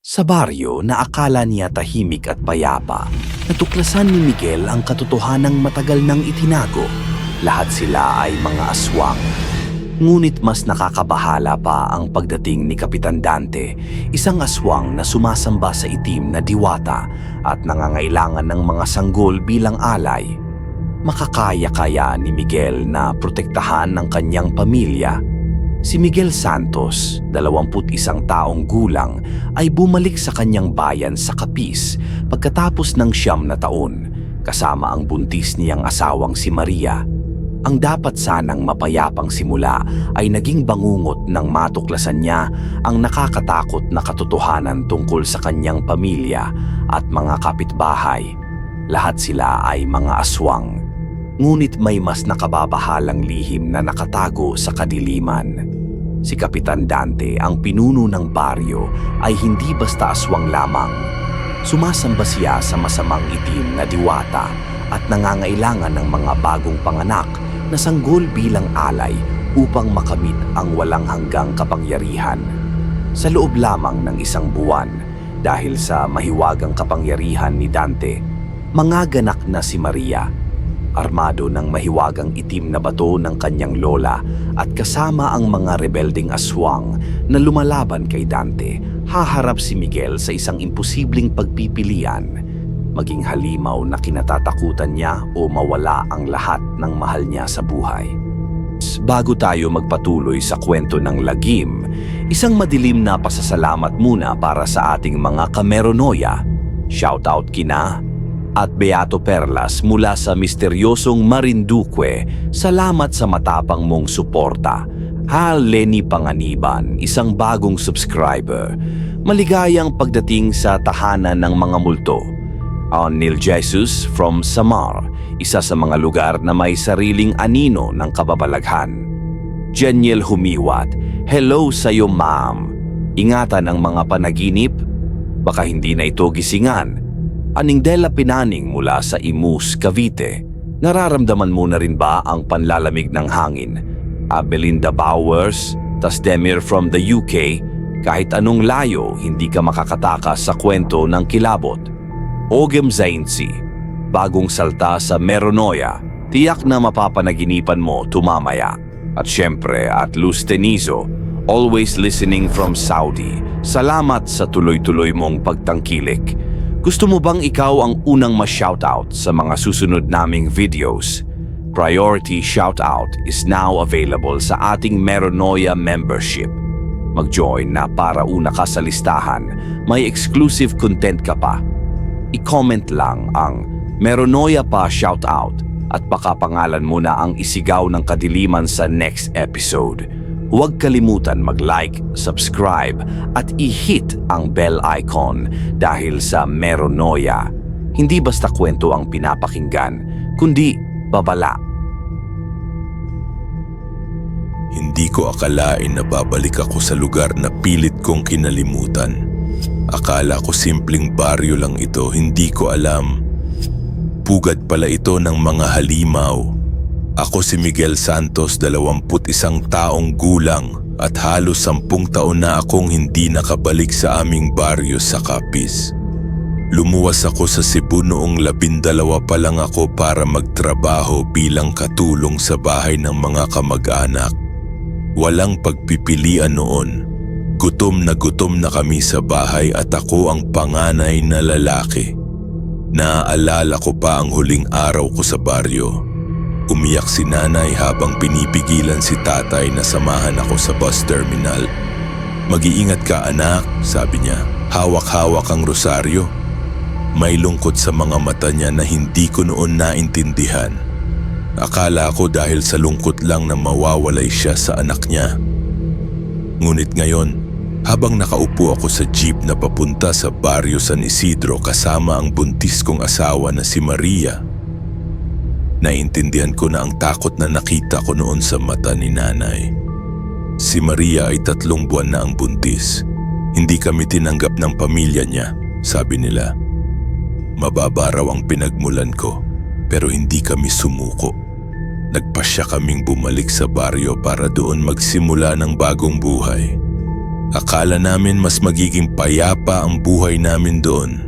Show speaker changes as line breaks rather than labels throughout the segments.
Sa baryo na akala niya tahimik at payapa, natuklasan ni Miguel ang katotohanang matagal nang itinago. Lahat sila ay mga aswang. Ngunit mas nakakabahala pa ang pagdating ni Kapitan Dante, isang aswang na sumasamba sa itim na diwata at nangangailangan ng mga sanggol bilang alay. Makakaya kaya ni Miguel na protektahan ng kanyang pamilya? Si Miguel Santos, 21 taong gulang, ay bumalik sa kanyang bayan sa Capiz pagkatapos ng 9 na taon, kasama ang buntis niyang asawang si Maria. Ang dapat sanang mapayapang simula ay naging bangungot nang matuklasan niya ang nakakatakot na katotohanan tungkol sa kanyang pamilya at mga kapitbahay. Lahat sila ay mga aswang. Ngunit may mas nakababahalang lihim na nakatago sa kadiliman. Si Kapitan Dante, ang pinuno ng baryo, ay hindi basta aswang lamang. Sumasamba siya sa masamang itim na diwata at nangangailangan ng mga bagong panganak na sanggol bilang alay upang makamit ang walang hanggang kapangyarihan. Sa loob lamang ng 1 buwan, dahil sa mahiwagang kapangyarihan ni Dante, mangaganap na si Maria. Armado ng mahiwagang itim na bato ng kanyang lola at kasama ang mga rebelding aswang na lumalaban kay Dante, haharap si Miguel sa isang imposibleng pagpipilian: maging halimaw na kinatatakutan niya o mawala ang lahat ng mahal niya sa buhay. Bago tayo magpatuloy sa kwento ng lagim, isang madilim na pasasalamat muna para sa ating mga kameronoya. Shoutout kina at Beato Perlas mula sa misteryosong Marinduque. Salamat sa matapang mong suporta. Lenny Panganiban, isang bagong subscriber. Maligayang pagdating sa tahanan ng mga multo. Neil Jesus from Samar, isa sa mga lugar na may sariling anino ng kababalaghan. Jeniel Humiwat, hello sa'yo ma'am. Ingatan ang mga panaginip. Baka hindi na ito gisingan. Aningdela Pinaning mula sa Imus, Cavite. Nararamdaman mo na rin ba ang panlalamig ng hangin? Belinda Bowers, Tasdemir from the UK, kahit anong layo, hindi ka makakatakas sa kwento ng kilabot. Ogem Zainsi, bagong salta sa Meronoya, tiyak na mapapanaginipan mo tumamaya. At syempre, at Luz Tenizo, always listening from Saudi. Salamat sa tuloy-tuloy mong pagtangkilik. Gusto mo bang ikaw ang unang ma-shoutout sa mga susunod naming videos? Priority shoutout is now available sa ating Meronoya membership. Mag-join na para una ka sa listahan, may exclusive content ka pa. I-comment lang ang Meronoya pa shoutout at baka pangalan mo na ang isigaw ng kadiliman sa next episode. Huwag kalimutan mag-like, subscribe at i-hit ang bell icon dahil sa Meronoya. Hindi basta kwento ang pinapakinggan, kundi babala.
Hindi ko akalain na babalik ako sa lugar na pilit kong kinalimutan. Akala ko simpleng baryo lang ito, hindi ko alam. Pugad pala ito ng mga halimaw. Ako si Miguel Santos, 21 taong gulang at halos 10 taon na akong hindi nakabalik sa aming baryo sa Capiz. Lumuwas ako sa Cebu noong 12 pa lang ako para magtrabaho bilang katulong sa bahay ng mga kamag-anak. Walang pagpipilian noon. Gutom na kami sa bahay at ako ang panganay na lalaki. Naaalala ko pa ang huling araw ko sa baryo. Umiyak si nanay habang pinipigilan si tatay na samahan ako sa bus terminal. Mag-iingat ka anak, sabi niya. Hawak-hawak ang rosaryo. May lungkot sa mga mata niya na hindi ko noon naintindihan. Akala ko dahil sa lungkot lang na mawawalay siya sa anak niya. Ngunit ngayon, habang nakaupo ako sa jeep na papunta sa baryo San Isidro kasama ang buntis kong asawa na si Maria, naintindihan ko na ang takot na nakita ko noon sa mata ni nanay. Si Maria ay 3 buwan na ang buntis. Hindi kami tinanggap ng pamilya niya, sabi nila. Mababa raw ang pinagmulan ko, pero hindi kami sumuko. Nagpasya kaming bumalik sa baryo para doon magsimula ng bagong buhay. Akala namin mas magiging payapa ang buhay namin doon.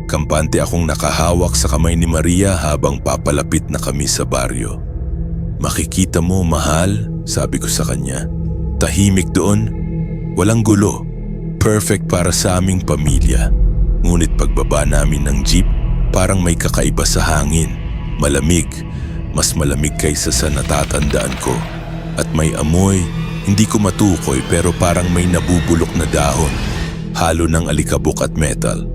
Kampante akong nakahawak sa kamay ni Maria habang papalapit na kami sa baryo. "Makikita mo, mahal," sabi ko sa kanya. "Tahimik doon, walang gulo. Perfect para sa aming pamilya." Ngunit pagbaba namin ng jeep, parang may kakaiba sa hangin. Malamig, mas malamig kaysa sa natatandaan ko. At may amoy, hindi ko matukoy pero parang may nabubulok na dahon, halo ng alikabok at metal.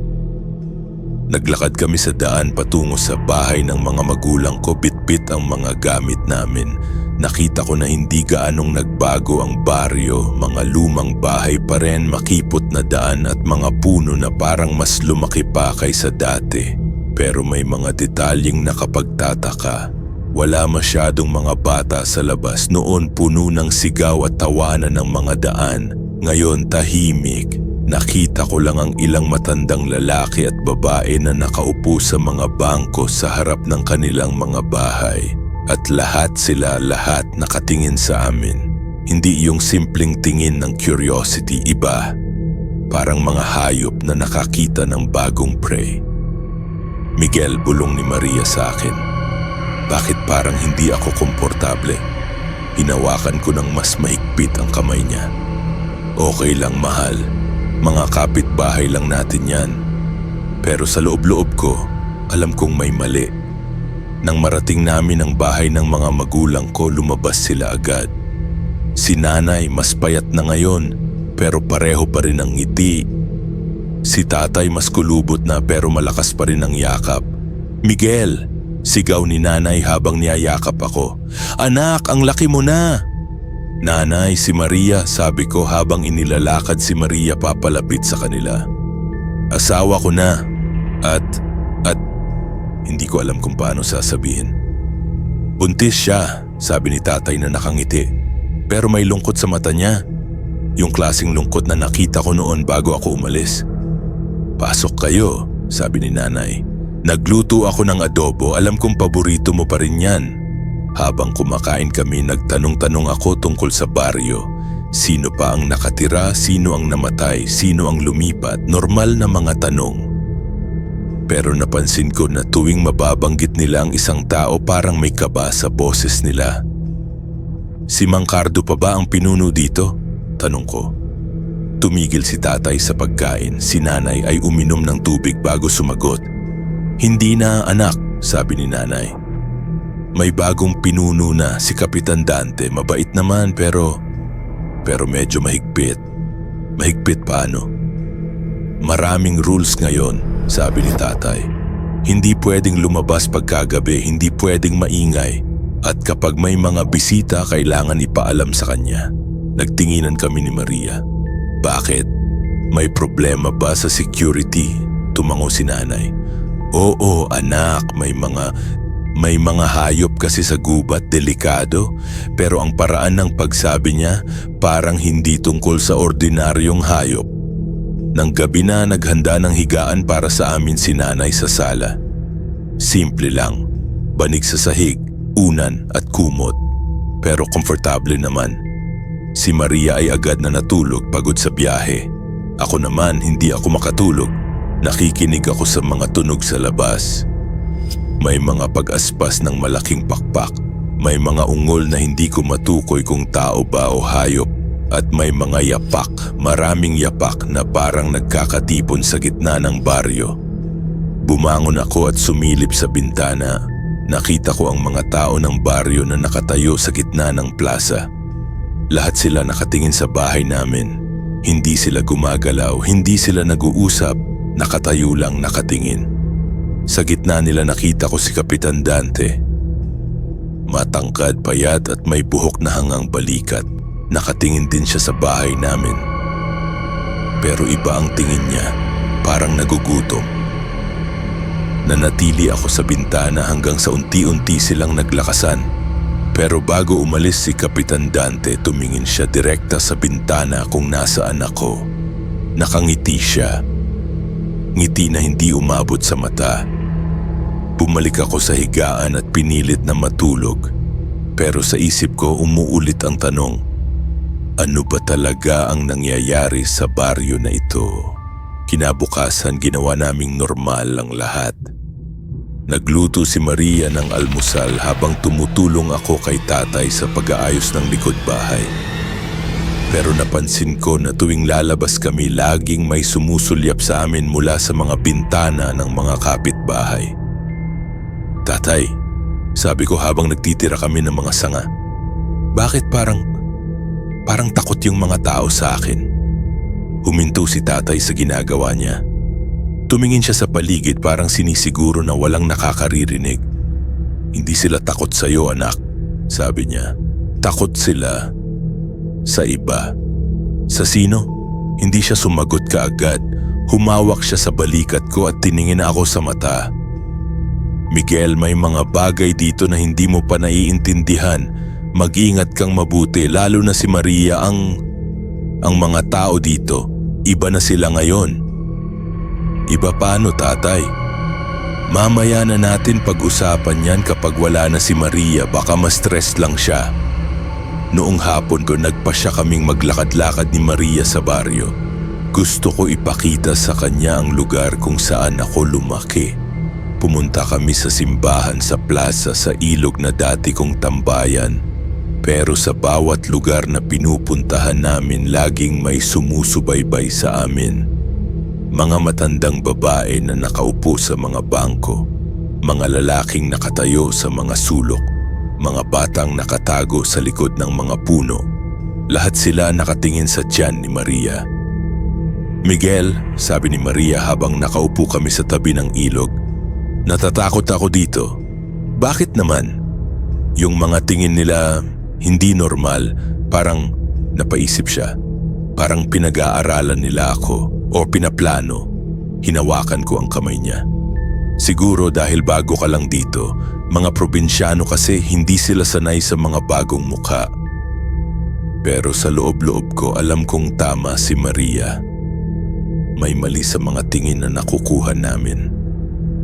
Naglakad kami sa daan patungo sa bahay ng mga magulang ko, bitbit ang mga gamit namin. Nakita ko na hindi gaanong nagbago ang baryo, mga lumang bahay pa rin, makipot na daan at mga puno na parang mas lumaki pa kaysa dati. Pero may mga detalyeng nakapagtataka. Wala masyadong mga bata sa labas, noon puno ng sigaw at tawanan ng mga daan. Ngayon tahimik. Nakita ko lang ang ilang matandang lalaki at babae na nakaupo sa mga bangko sa harap ng kanilang mga bahay. At lahat nakatingin sa amin. Hindi yung simpleng tingin ng curiosity, iba. Parang mga hayop na nakakita ng bagong prey. "Miguel," bulong ni Maria sa akin. Bakit parang hindi ako komportable? Hinawakan ko ng mas mahigpit ang kamay niya. "Okay lang, mahal. Mga kapitbahay lang natin yan." Pero sa loob-loob ko, alam kong may mali. Nang marating namin ang bahay ng mga magulang ko, lumabas sila agad. Si nanay mas payat na ngayon, pero pareho pa rin ang ngiti. Si tatay mas kulubot na pero malakas pa rin ang yakap. "Miguel!" sigaw ni nanay habang niyayakap ako. "Anak, ang laki mo na!" "Nanay, si Maria," sabi ko habang inilalakad si Maria papalapit sa kanila. "Asawa ko na at hindi ko alam kung paano sasabihin. "Buntis siya," sabi ni tatay na nakangiti. Pero may lungkot sa mata niya. Yung klaseng lungkot na nakita ko noon bago ako umalis. "Pasok kayo," sabi ni nanay. "Nagluto ako ng adobo, alam kong paborito mo pa rin yan." Habang kumakain kami, nagtanong-tanong ako tungkol sa baryo. Sino pa ang nakatira, sino ang namatay, sino ang lumipat, normal na mga tanong. Pero napansin ko na tuwing mababanggit nila ang isang tao, parang may kaba sa boses nila. "Si Mang Cardo pa ba ang pinuno dito?" tanong ko. Tumigil si tatay sa pagkain, si nanay ay uminom ng tubig bago sumagot. "Hindi na, anak," sabi ni nanay. "May bagong pinuno na, si Kapitan Dante. Mabait naman pero medyo mahigpit." "Mahigpit paano?" "Maraming rules ngayon," sabi ni tatay. "Hindi pwedeng lumabas pagkagabi, hindi pwedeng maingay. At kapag may mga bisita, kailangan ipaalam sa kanya." Nagtinginan kami ni Maria. "Bakit? May problema ba sa security?" tumango si nanay. "Oo, anak, may mga hayop kasi sa gubat, delikado. Pero ang paraan ng pagsabi niya parang hindi tungkol sa ordinaryong hayop." Nang gabi na, naghanda ng higaan para sa amin si nanay sa sala. Simple lang, banig sa sahig, unan at kumot. Pero komportable naman. Si Maria ay agad na natulog, pagod sa biyahe. Ako naman, hindi ako makatulog. Nakikinig ako sa mga tunog sa labas. May mga pag-aspas ng malaking pakpak. May mga ungol na hindi ko matukoy kung tao ba o hayop. At may mga yapak, maraming yapak na parang nagkakatipon sa gitna ng baryo. Bumangon ako at sumilip sa bintana. Nakita ko ang mga tao ng baryo na nakatayo sa gitna ng plaza. Lahat sila nakatingin sa bahay namin. Hindi sila gumagalaw, hindi sila nag-uusap, nakatayo lang nakatingin. Sa gitna nila nakita ko si Kapitan Dante. Matangkad, payat at may buhok na hangang balikat. Nakatingin din siya sa bahay namin. Pero iba ang tingin niya, parang nagugutom. Nanatili ako sa bintana hanggang sa unti-unti silang naglakasan. Pero bago umalis si Kapitan Dante, tumingin siya direkta sa bintana kung nasaan ako. Nakangiti siya. Ngiti na hindi umabot sa mata. Bumalik ako sa higaan at pinilit na matulog. Pero sa isip ko umuulit ang tanong, Ano ba talaga ang nangyayari sa baryo na ito? Kinabukasan ginawa naming normal ang lahat. Nagluto si Maria ng almusal habang tumutulong ako kay tatay sa pag-aayos ng likod bahay. Pero napansin ko na tuwing lalabas kami laging may sumusulyap sa amin mula sa mga bintana ng mga kapitbahay. Tatay, sabi ko habang nagtitira kami ng mga sanga, bakit parang takot yung mga tao sa akin? Huminto si tatay sa ginagawa niya. Tumingin siya sa paligid parang sinisiguro na walang nakakaririnig. Hindi sila takot sa iyo, anak, sabi niya. Takot sila sa iba. Sa sino? Hindi siya sumagot kaagad. Humawak siya sa balikat ko at tiningin ako sa mata. Miguel, may mga bagay dito na hindi mo pa naiintindihan. Mag-ingat kang mabuti, lalo na si Maria. Ang mga tao dito, iba na sila ngayon. Iba paano, tatay? Mamaya na natin pag-usapan yan kapag wala na si Maria, baka ma-stress lang siya. Noong hapon ko nagpasya kaming maglakad-lakad ni Maria sa baryo. Gusto ko ipakita sa kanya ang lugar kung saan ako lumaki. Pumunta kami sa simbahan sa plaza sa ilog na dati kong tambayan. Pero sa bawat lugar na pinupuntahan namin laging may sumusubaybay sa amin. Mga matandang babae na nakaupo sa mga bangko, mga lalaking nakatayo sa mga sulok, mga batang nakatago sa likod ng mga puno. Lahat sila nakatingin sa tiyan ni Maria. Miguel, sabi ni Maria habang nakaupo kami sa tabi ng ilog, natatakot ako dito. Bakit naman? Yung mga tingin nila hindi normal, parang napaisip siya. Parang pinag-aaralan nila ako o pinaplano. Hinawakan ko ang kamay niya. Siguro dahil bago ka lang dito, mga probinsyano kasi hindi sila sanay sa mga bagong mukha. Pero sa loob-loob ko alam kong tama si Maria. May mali sa mga tingin na nakukuha namin.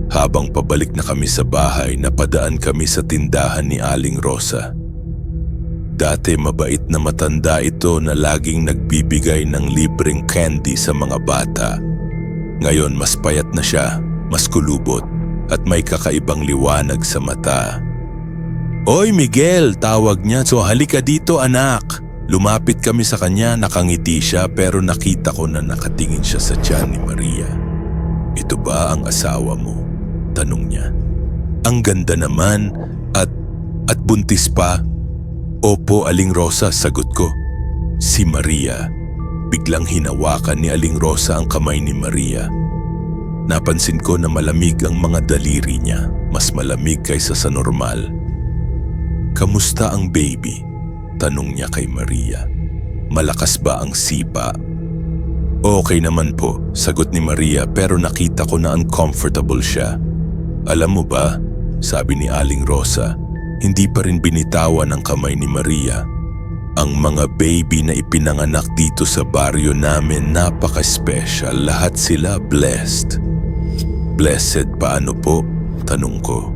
Habang pabalik na kami sa bahay, napadaan kami sa tindahan ni Aling Rosa. Dati mabait na matanda ito na laging nagbibigay ng libreng candy sa mga bata. Ngayon mas payat na siya, mas kulubot, at may kakaibang liwanag sa mata. "Oy Miguel," tawag niya. "So halika dito, anak." Lumapit kami sa kanya, nakangiti siya pero nakita ko na nakatingin siya sa tiyan ni Maria. "Ito ba ang asawa mo?" tanong niya. "Ang ganda naman at buntis pa." "Opo, Aling Rosa," sagot ko. Si Maria. Biglang hinawakan ni Aling Rosa ang kamay ni Maria. Napansin ko na malamig ang mga daliri niya, mas malamig kaysa sa normal. "Kamusta ang baby?" tanong niya kay Maria. "Malakas ba ang sipa?" "Okay naman po," sagot ni Maria pero nakita ko na uncomfortable siya. "Alam mo ba," sabi ni Aling Rosa, hindi pa rin binitawan ang kamay ni Maria. "Ang mga baby na ipinanganak dito sa baryo namin napaka-special, lahat sila blessed." "Blessed paano po?" tanong ko.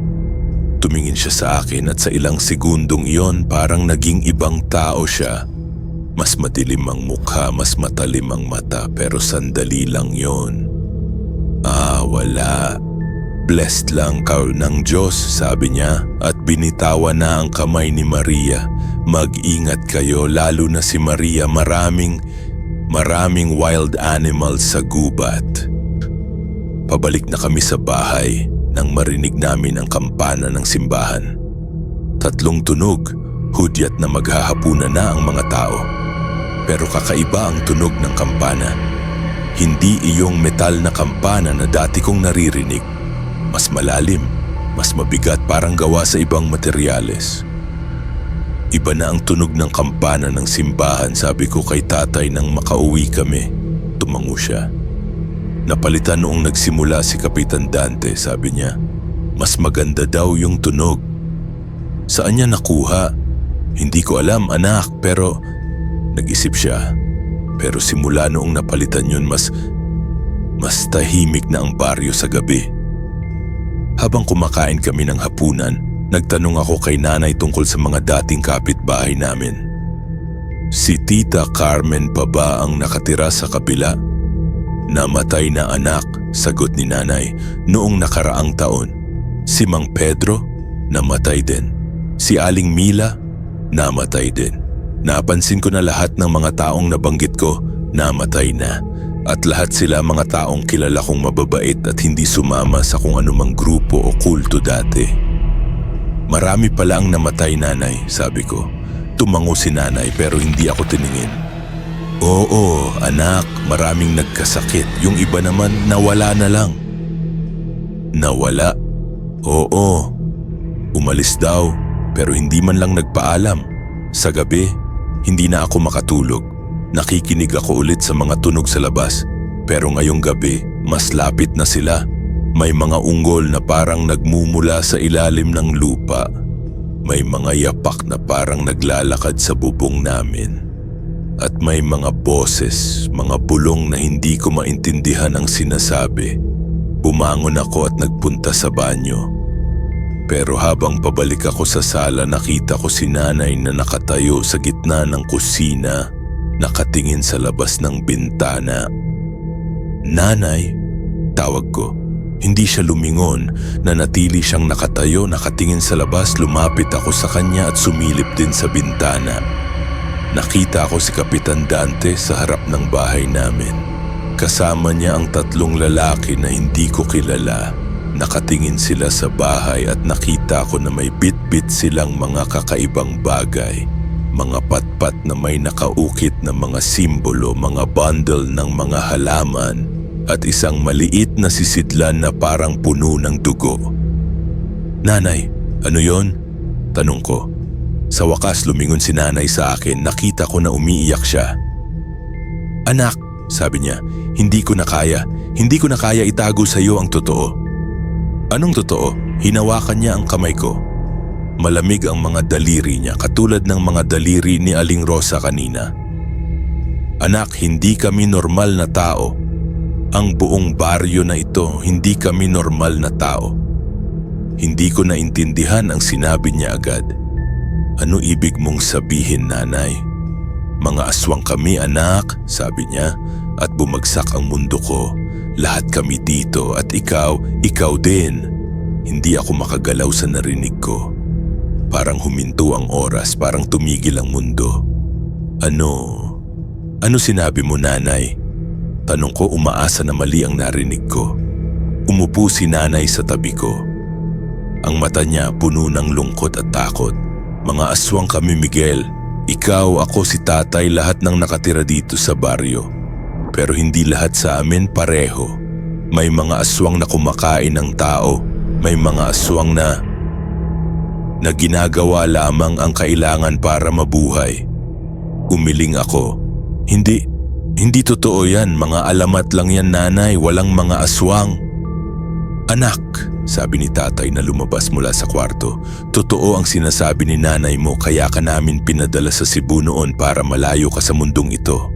Tumingin siya sa akin at sa ilang segundong iyon parang naging ibang tao siya. Mas madilim ang mukha, mas matalim ang mata pero sandali lang yon. Wala. "Blessed lang ka ng Diyos," sabi niya at binitawan na ang kamay ni Maria. "Mag-ingat kayo, lalo na si Maria, maraming wild animals sa gubat." Pabalik na kami sa bahay nang marinig namin ang kampana ng simbahan. 3 tunog, hudyat na maghahapunan na ang mga tao. Pero kakaiba ang tunog ng kampana. Hindi iyong metal na kampana na dati kong naririnig. Mas malalim, mas mabigat, parang gawa sa ibang materyales. Iba na ang tunog ng kampana ng simbahan, sabi ko kay tatay nang makauwi kami. Tumango siya. "Napalitan noong nagsimula si Kapitan Dante," sabi niya. "Mas maganda daw yung tunog." "Saan niya nakuha?" "Hindi ko alam, anak, pero..." Nag-isip siya. Pero simula noong napalitan yun, mas tahimik na ang baryo sa gabi. Habang kumakain kami ng hapunan, nagtanong ako kay nanay tungkol sa mga dating kapitbahay namin. Si Tita Carmen pa ba ang nakatira sa kabila? Namatay na anak, sagot ni nanay, noong nakaraang taon. Si Mang Pedro, namatay din. Si Aling Mila, namatay din. Napansin ko na lahat ng mga taong nabanggit ko, namatay na. At lahat sila mga taong kilala kong mababait at hindi sumama sa kung anumang grupo o kulto dati. Marami pala ang namatay, nanay, sabi ko. Tumango si nanay pero hindi ako tiningin. Oo, anak, maraming nagkasakit. Yung iba naman nawala na lang. Nawala? Oo. Umalis daw pero hindi man lang nagpaalam. Sa gabi, hindi na ako makatulog. Nakikinig ako ulit sa mga tunog sa labas. Pero ngayong gabi, mas lapit na sila. May mga ungol na parang nagmumula sa ilalim ng lupa. May mga yapak na parang naglalakad sa bubong namin. At may mga boses, mga bulong na hindi ko maintindihan ang sinasabi. Bumangon ako at nagpunta sa banyo. Pero habang pabalik ako sa sala, nakita ko si nanay na nakatayo sa gitna ng kusina, nakatingin sa labas ng bintana. Nanay, tawag ko. Hindi siya lumingon, nanatili siyang nakatayo, nakatingin sa labas. Lumapit ako sa kanya at sumilip din sa bintana. Nakita ko si Kapitan Dante sa harap ng bahay namin. Kasama niya ang 3 lalaki na hindi ko kilala. Nakatingin sila sa bahay at nakita ko na may bit-bit silang mga kakaibang bagay. Mga patpat na may nakaukit na mga simbolo, mga bundle ng mga halaman, at isang maliit na sisidlan na parang puno ng dugo. Nanay, ano yon? Tanong ko. Sa wakas lumingon si nanay sa akin, nakita ko na umiiyak siya. Anak, sabi niya, hindi ko na kaya itago sa iyo ang totoo. Anong totoo? Hinawakan niya ang kamay ko. Malamig ang mga daliri niya, katulad ng mga daliri ni Aling Rosa kanina. Anak, hindi kami normal na tao. Ang buong baryo na ito, hindi kami normal na tao. Hindi ko naintindihan ang sinabi niya agad. Ano ibig mong sabihin, nanay? Mga aswang kami, anak, sabi niya, at bumagsak ang mundo ko. Lahat kami dito at ikaw din. Hindi ako makagalaw sa narinig ko. Parang huminto ang oras, parang tumigil ang mundo. Ano sinabi mo, nanay? Tanong ko, umaasa na mali ang narinig ko. Umupo si nanay sa tabi ko. Ang mata niya puno ng lungkot at takot. Mga aswang kami, Miguel. Ikaw, ako, si tatay, lahat ng nakatira dito sa baryo. Pero hindi lahat sa amin pareho. May mga aswang na kumakain ng tao. May mga aswang na ginagawa lamang ang kailangan para mabuhay. Umiling ako. Hindi totoo yan, mga alamat lang yan, nanay, walang mga aswang. Anak, sabi ni tatay na lumabas mula sa kwarto, totoo ang sinasabi ni nanay mo, kaya ka namin pinadala sa Cebu noon para malayo ka sa mundong ito.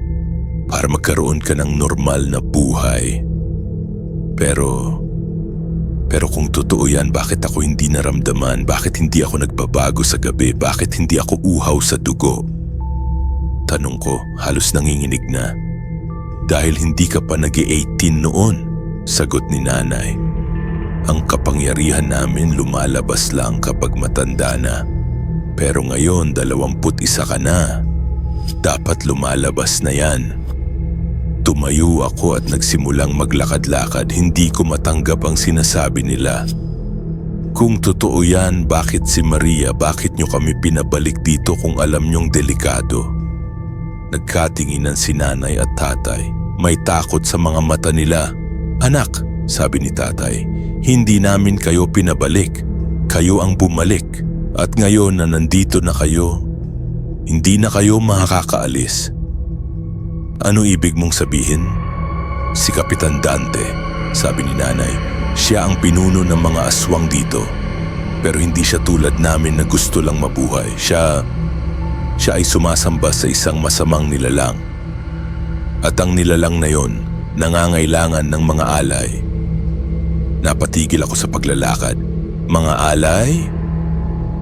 Para magkaroon ka ng normal na buhay. Pero kung totoo yan, bakit ako hindi naramdaman? Bakit hindi ako nagbabago sa gabi? Bakit hindi ako uhaw sa dugo? Tanong ko, halos nanginginig na. Dahil hindi ka pa nag-18 noon, sagot ni nanay. Ang kapangyarihan namin lumalabas lang kapag matanda na. Pero ngayon, 21 ka na. Dapat lumalabas na yan. Tumayo ako at nagsimulang maglakad-lakad. Hindi ko matanggap ang sinasabi nila. Kung totoo yan, bakit si Maria, bakit nyo kami pinabalik dito kung alam nyong delikado? Nagkatinginan si nanay at tatay. May takot sa mga mata nila. Anak, sabi ni tatay, hindi namin kayo pinabalik. Kayo ang bumalik. At ngayon na nandito na kayo, hindi na kayo makakaalis. Ano ibig mong sabihin? Si Kapitan Dante, sabi ni nanay. Siya ang pinuno ng mga aswang dito. Pero hindi siya tulad namin na gusto lang mabuhay. Siya ay sumasamba sa isang masamang nilalang. At ang nilalang na yon, nangangailangan ng mga alay. Napatigil ako sa paglalakad. Mga alay?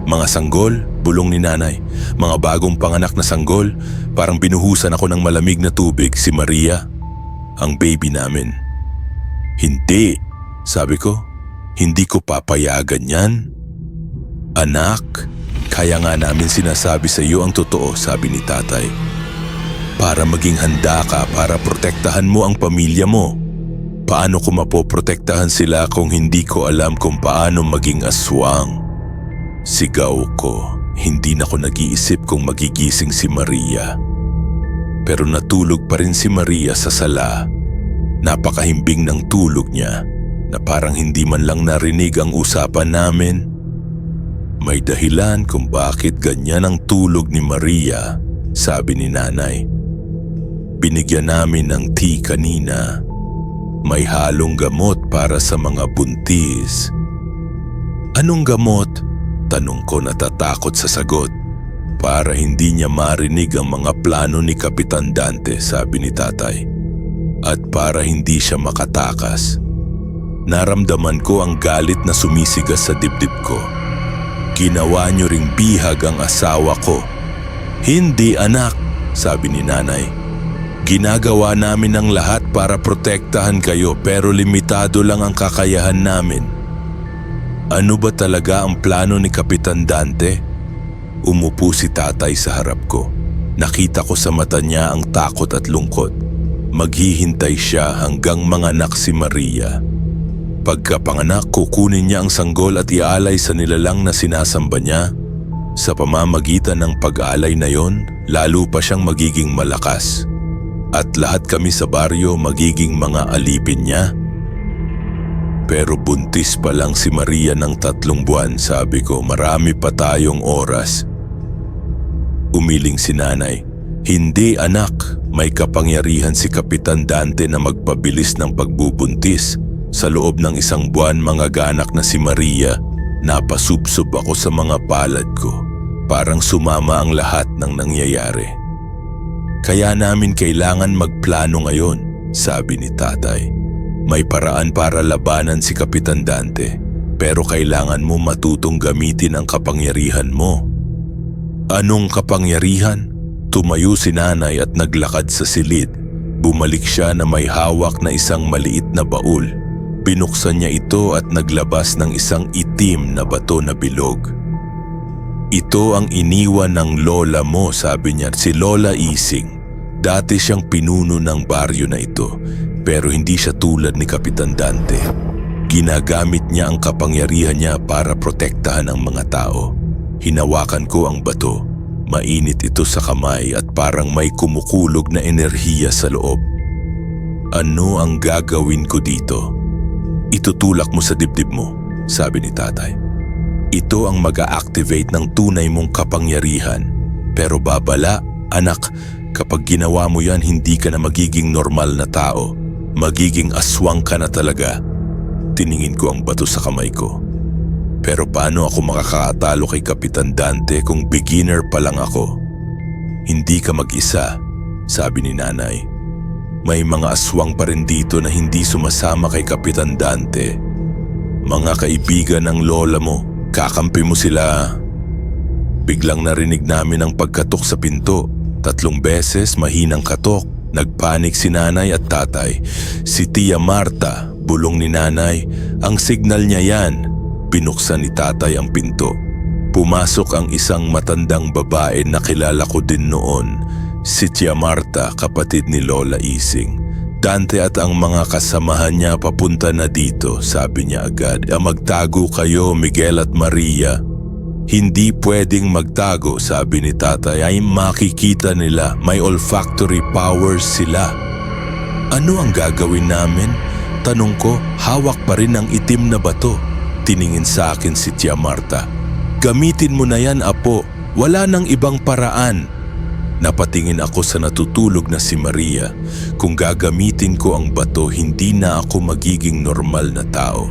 Mga sanggol, bulong ni nanay. Mga bagong panganak na sanggol, parang binuhusan ako ng malamig na tubig. Si Maria, ang baby namin. Hindi, sabi ko. Hindi ko papayagan yan. Anak, kaya nga namin sinasabi sa iyo ang totoo, sabi ni tatay. Para maging handa ka, para protektahan mo ang pamilya mo. Paano ko mapoprotektahan sila kung hindi ko alam kung paano maging aswang? Sigaw ko, hindi na ko nag-iisip kung magigising si Maria. Pero natulog pa rin si Maria sa sala. Napakahimbing ng tulog niya na parang hindi man lang narinig ang usapan namin. May dahilan kung bakit ganyan ang tulog ni Maria, sabi ni nanay. Binigyan namin ng tea kanina. May halong gamot para sa mga buntis. Anong gamot? Tanong ko natatakot sa sagot. Para hindi niya marinig ang mga plano ni Kapitan Dante, sabi ni tatay. At para hindi siya makatakas. Naramdaman ko ang galit na sumisigas sa dibdib ko. Ginawa niyo ring bihag ang asawa ko. Hindi anak, sabi ni nanay. Ginagawa namin ang lahat para protektahan kayo pero limitado lang ang kakayahan namin. Ano ba talaga ang plano ni Kapitan Dante? Umupo si tatay sa harap ko. Nakita ko sa mata niya ang takot at lungkot. Maghihintay siya hanggang manganak si Maria. Pagkapanganak, kukunin niya ang sanggol at iaalay sa nilalang na sinasamba niya. Sa pamamagitan ng pag-alay na yon, lalo pa siyang magiging malakas. At lahat kami sa baryo magiging mga alipin niya. Pero buntis pa lang si Maria ng 3 buwan, sabi ko, marami pa tayong oras. Umiling si nanay. Hindi anak, may kapangyarihan si Kapitan Dante na magpabilis ng pagbubuntis. Sa loob ng 1 buwan mangaganap na si Maria. Napasubsob ako sa mga palad ko. Parang sumama ang lahat ng nangyayari. Kaya namin kailangan magplano ngayon, sabi ni tatay. May paraan para labanan si Kapitan Dante, pero kailangan mo matutong gamitin ang kapangyarihan mo. Anong kapangyarihan? Tumayo si nanay at naglakad sa silid. Bumalik siya na may hawak na isang maliit na baul. Binuksan niya ito at naglabas ng isang itim na bato na bilog. Ito ang iniwan ng lola mo, sabi niya, si Lola Ising. Dati siyang pinuno ng baryo na ito, pero hindi siya tulad ni Kapitan Dante. Ginagamit niya ang kapangyarihan niya para protektahan ang mga tao. Hinawakan ko ang bato. Mainit ito sa kamay at parang may kumukulog na enerhiya sa loob. Ano ang gagawin ko dito? Itutulak mo sa dibdib mo, sabi ni tatay. Ito ang mag-a-activate ng tunay mong kapangyarihan. Pero babala, anak, kapag ginawa mo yan, hindi ka na magiging normal na tao. Magiging aswang ka na talaga. Tiningin ko ang bato sa kamay ko. Pero paano ako makakatalo kay Kapitan Dante kung beginner pa lang ako? Hindi ka mag-isa, sabi ni nanay. May mga aswang pa rin dito na hindi sumasama kay Kapitan Dante. Mga kaibigan ng lola mo, kakampi mo sila. Biglang narinig namin ang pagkatok sa pinto. 3 beses mahinang katok. Nagpanik si nanay at tatay. Si Tia Marta, bulong ni nanay. Ang signal niya yan. Binuksan ni tatay ang pinto. Pumasok ang isang matandang babae na kilala ko din noon. Si Tia Marta, kapatid ni Lola Ising. Dante at ang mga kasamahan niya papunta na dito, sabi niya agad. Magtago kayo, Miguel at Maria. Hindi pwedeng magtago, sabi ni tatay. Ay makikita nila, may olfactory powers sila. Ano ang gagawin namin? Tanong ko, hawak pa rin ang itim na bato. Tiningin sa akin si Tia Marta. Gamitin mo na yan, apo. Wala nang ibang paraan. Napatingin ako sa natutulog na si Maria. Kung gagamitin ko ang bato, hindi na ako magiging normal na tao.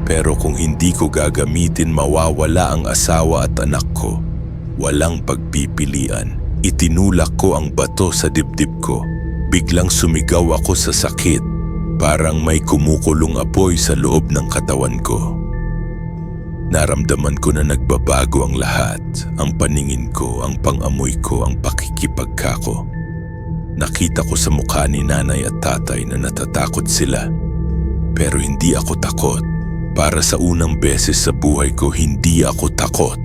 Pero kung hindi ko gagamitin, mawawala ang asawa at anak ko. Walang pagpipilian. Itinulak ko ang bato sa dibdib ko. Biglang sumigaw ako sa sakit. Parang may kumukulong apoy sa loob ng katawan ko. Naramdaman ko na nagbabago ang lahat. Ang paningin ko, ang pangamoy ko, ang pakikipagkako. Nakita ko sa mukha ni nanay at tatay na natatakot sila. Pero hindi ako takot. Para sa unang beses sa buhay ko, hindi ako takot.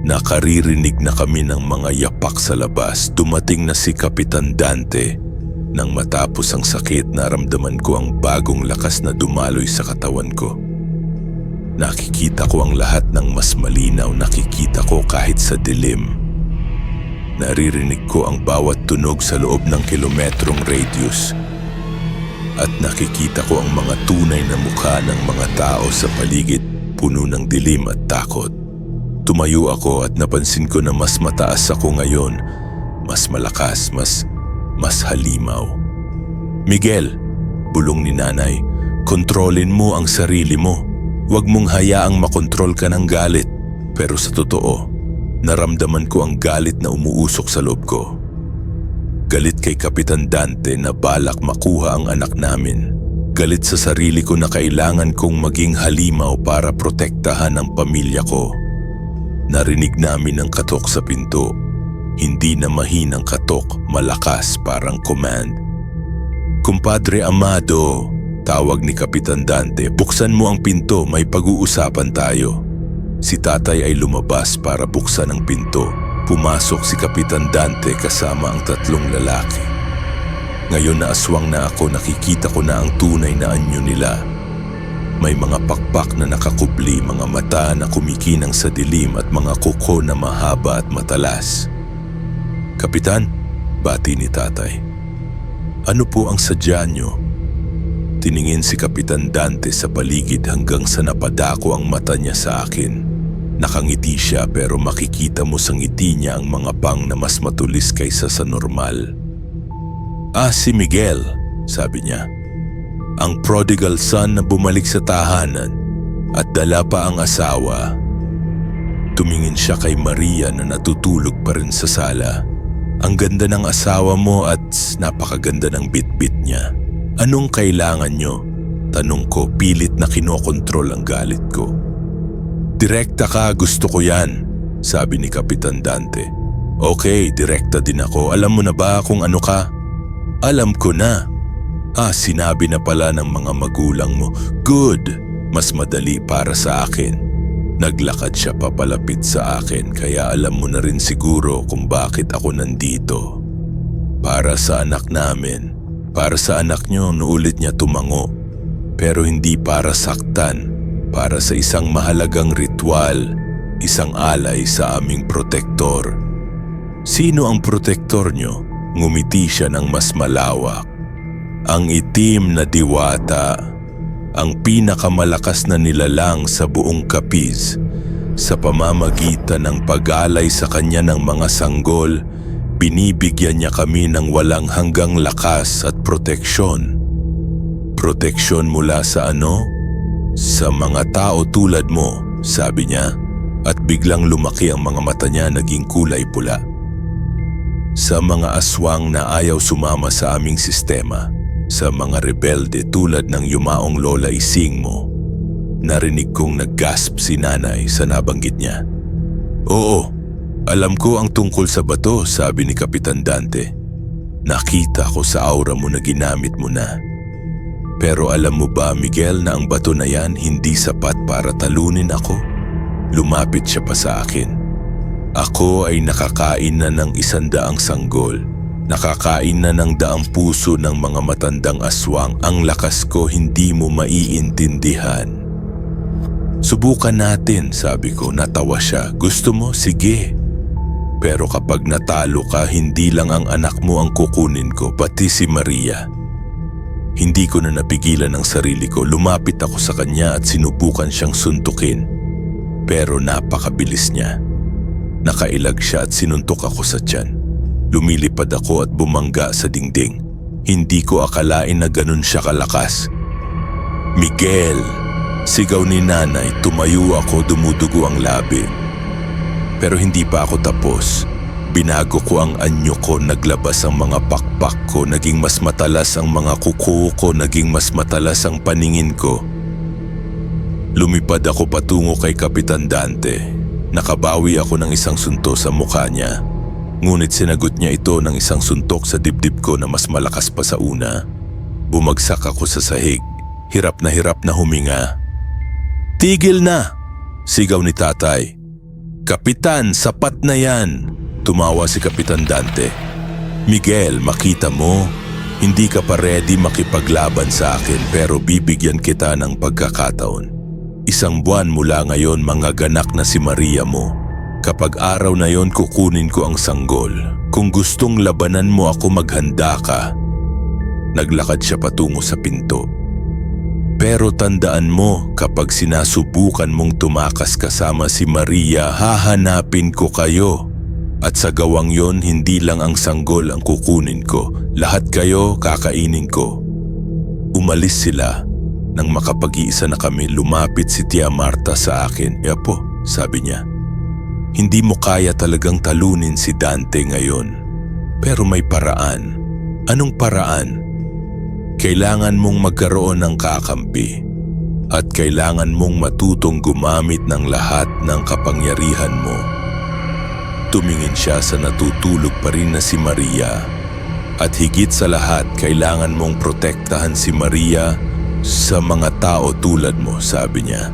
Nakaririnig na kami ng mga yapak sa labas. Dumating na si Kapitan Dante. Nang matapos ang sakit, naramdaman ko ang bagong lakas na dumaloy sa katawan ko. Nakikita ko ang lahat ng mas malinaw, nakikita ko kahit sa dilim. Naririnig ko ang bawat tunog sa loob ng kilometrong radius. At nakikita ko ang mga tunay na mukha ng mga tao sa paligid, puno ng dilim at takot. Tumayo ako at napansin ko na mas mataas ako ngayon, mas malakas, mas halimaw. Miguel, bulong ni nanay, kontrolin mo ang sarili mo. Huwag mong hayaang makontrol ka ng galit. Pero sa totoo, naramdaman ko ang galit na umuusok sa loob ko. Galit kay Kapitan Dante na balak makuha ang anak namin. Galit sa sarili ko na kailangan kong maging halimaw para protektahan ang pamilya ko. Narinig namin ang katok sa pinto. Hindi na mahinang katok, malakas parang command. Kumpadre Amado, tawag ni Kapitan Dante, buksan mo ang pinto, may pag-uusapan tayo. Si tatay ay lumabas para buksan ang pinto. Pumasok si Kapitan Dante kasama ang 3 lalaki. Ngayon na aswang na ako, nakikita ko na ang tunay na anyo nila. May mga pakpak na nakakubli, mga mata na kumikinang sa dilim at mga kuko na mahaba at matalas. Kapitan, bati ni tatay. Ano po ang sadya niyo? Tiningin si Kapitan Dante sa paligid hanggang sa napadako ang mata niya sa akin. Nakangiti siya pero makikita mo sa ngiti niya ang mga pang na mas matulis kaysa sa normal. Si Miguel, sabi niya. Ang prodigal son na bumalik sa tahanan at dala pa ang asawa. Tumingin siya kay Maria na natutulog pa rin sa sala. Ang ganda ng asawa mo at napakaganda ng bitbit niya. Anong kailangan nyo? Tanong ko, pilit na kinokontrol ang galit ko. Direkta ka, gusto ko yan, sabi ni Kapitan Dante. Okay, direkta din ako. Alam mo na ba kung ano ka? Alam ko na. Sinabi na pala ng mga magulang mo. Good, mas madali para sa akin. Naglakad siya papalapit sa akin kaya alam mo na rin siguro kung bakit ako nandito. Para sa anak namin. Para sa anak niyo, nuulit niya tumango. Pero hindi para saktan. Para sa isang mahalagang ritual, isang alay sa aming protektor. Sino ang protektor niyo? Ngumiti siya ng mas malawak. Ang itim na diwata, ang pinakamalakas na nilalang sa buong Capiz. Sa pamamagitan ng pag-alay sa kanya ng mga sanggol, binibigyan niya kami ng walang hanggang lakas at proteksyon. Proteksyon mula sa ano? Sa mga tao tulad mo, sabi niya, at biglang lumaki ang mga mata niya, naging kulay pula. Sa mga aswang na ayaw sumama sa aming sistema, sa mga rebelde tulad ng yumaong Lola Ising mo. Narinig kong nag-gasp si nanay sa nabanggit niya. Oo, alam ko ang tungkol sa bato, sabi ni Kapitan Dante. Nakita ko sa aura mo na ginamit mo na. Pero alam mo ba, Miguel, na ang bato na yan hindi sapat para talunin ako? Lumapit siya pa sa akin. Ako ay nakakain na ng 100 sanggol. Nakakain na ng 100 puso ng mga matandang aswang. Ang lakas ko hindi mo maiintindihan. Subukan natin, sabi ko. Natawa siya. Gusto mo? Sige. Pero kapag natalo ka, hindi lang ang anak mo ang kukunin ko, pati si Maria. Hindi ko na napigilan ang sarili ko. Lumapit ako sa kanya at sinubukan siyang suntukin. Pero napakabilis niya. Nakailag siya at sinuntok ako sa tiyan. Lumilipad ako at bumangga sa dingding. Hindi ko akalain na ganun siya kalakas. Miguel! Sigaw ni nanay, tumayo ako, dumudugo ang labi. Pero hindi pa ako tapos. Binago ko ang anyo ko, naglabas ang mga pakpak ko, naging mas matalas ang mga kuko ko, naging mas matalas ang paningin ko. Lumipad ako patungo kay Kapitan Dante. Nakabawi ako ng isang suntok sa mukha niya. Ngunit sinagot niya ito ng isang suntok sa dibdib ko na mas malakas pa sa una. Bumagsak ako sa sahig. Hirap na huminga. "Tigil na!" sigaw ni tatay. "Kapitan, sapat na yan!" Tumawa si Kapitan Dante. "Miguel, makita mo, hindi ka pa ready makipaglaban sa akin pero bibigyan kita ng pagkakataon. 1 buwan mula ngayon mangaganap na si Maria mo. Kapag araw na yon kukunin ko ang sanggol. Kung gustong labanan mo ako maghanda ka." Naglakad siya patungo sa pinto. "Pero tandaan mo, kapag sinasubukan mong tumakas kasama si Maria, hahanapin ko kayo. At sa gawang yon, hindi lang ang sanggol ang kukunin ko. Lahat kayo kakainin ko." Umalis sila. Nang makapag-iisa na kami, lumapit si Tia Marta sa akin. "Apo," sabi niya, "hindi mo kaya talagang talunin si Dante ngayon. Pero may paraan." "Anong paraan?" "Kailangan mong magkaroon ng kakampi. At kailangan mong matutong gumamit ng lahat ng kapangyarihan mo." Tumingin siya sa natutulog pa rin na si Maria. "At higit sa lahat, kailangan mong protektahan si Maria sa mga tao tulad mo," sabi niya.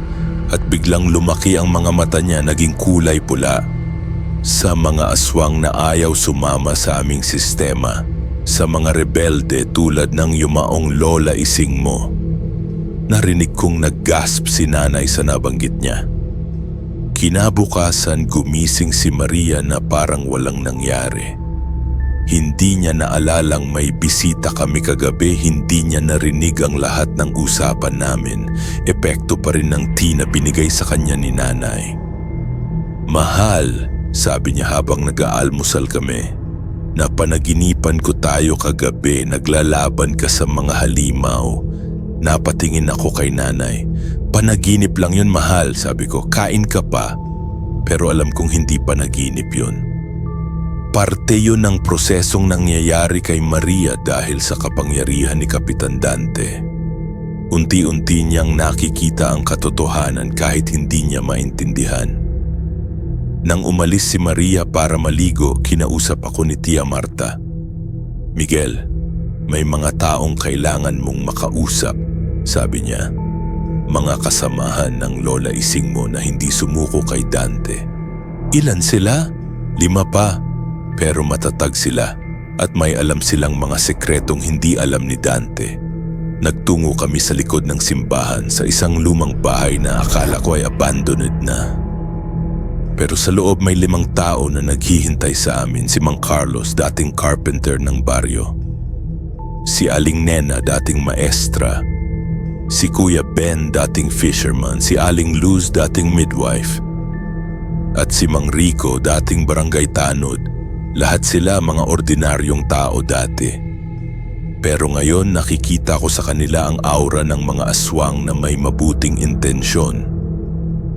At biglang lumaki ang mga mata niya, naging kulay pula. "Sa mga aswang na ayaw sumama sa aming sistema. Sa mga rebelde tulad ng yumaong lola ising mo." Narinig kong naggasp si nanay sa nabanggit niya. Kinabukasan gumising si Maria na parang walang nangyari. Hindi niya naalalang may bisita kami kagabi, hindi niya narinig ang lahat ng usapan namin. Epekto pa rin ng tea na binigay sa kanya ni nanay. "Mahal," sabi niya habang nag-aalmusal kami, "napanaginipan ko tayo kagabi, naglalaban ka sa mga halimaw." Napatingin ako kay nanay. "Panaginip lang yun, mahal," sabi ko. "Kain ka pa." Pero alam kong hindi panaginip yun. Parte yun ng prosesong nangyayari kay Maria dahil sa kapangyarihan ni Kapitan Dante. Unti-unti niyang nakikita ang katotohanan kahit hindi niya maintindihan. Nang umalis si Maria para maligo, kinausap ako ni Tia Marta. "Miguel, may mga taong kailangan mong makausap," sabi niya. "Mga kasamahan ng lola ising mo na hindi sumuko kay Dante." "Ilan sila?" 5 pa. Pero matatag sila at may alam silang mga sekretong hindi alam ni Dante. Nagtungo kami sa likod ng simbahan sa isang lumang bahay na akala ko ay abandoned na. Pero sa loob may 5 tao na naghihintay sa amin. Si Mang Carlos, dating carpenter ng baryo. Si Aling Nena, dating maestra. Si Kuya Ben, dating fisherman. Si Aling Luz, dating midwife. At si Mang Rico, dating barangay tanod. Lahat sila mga ordinaryong tao dati. Pero ngayon nakikita ko sa kanila ang aura ng mga aswang na may mabuting intensyon.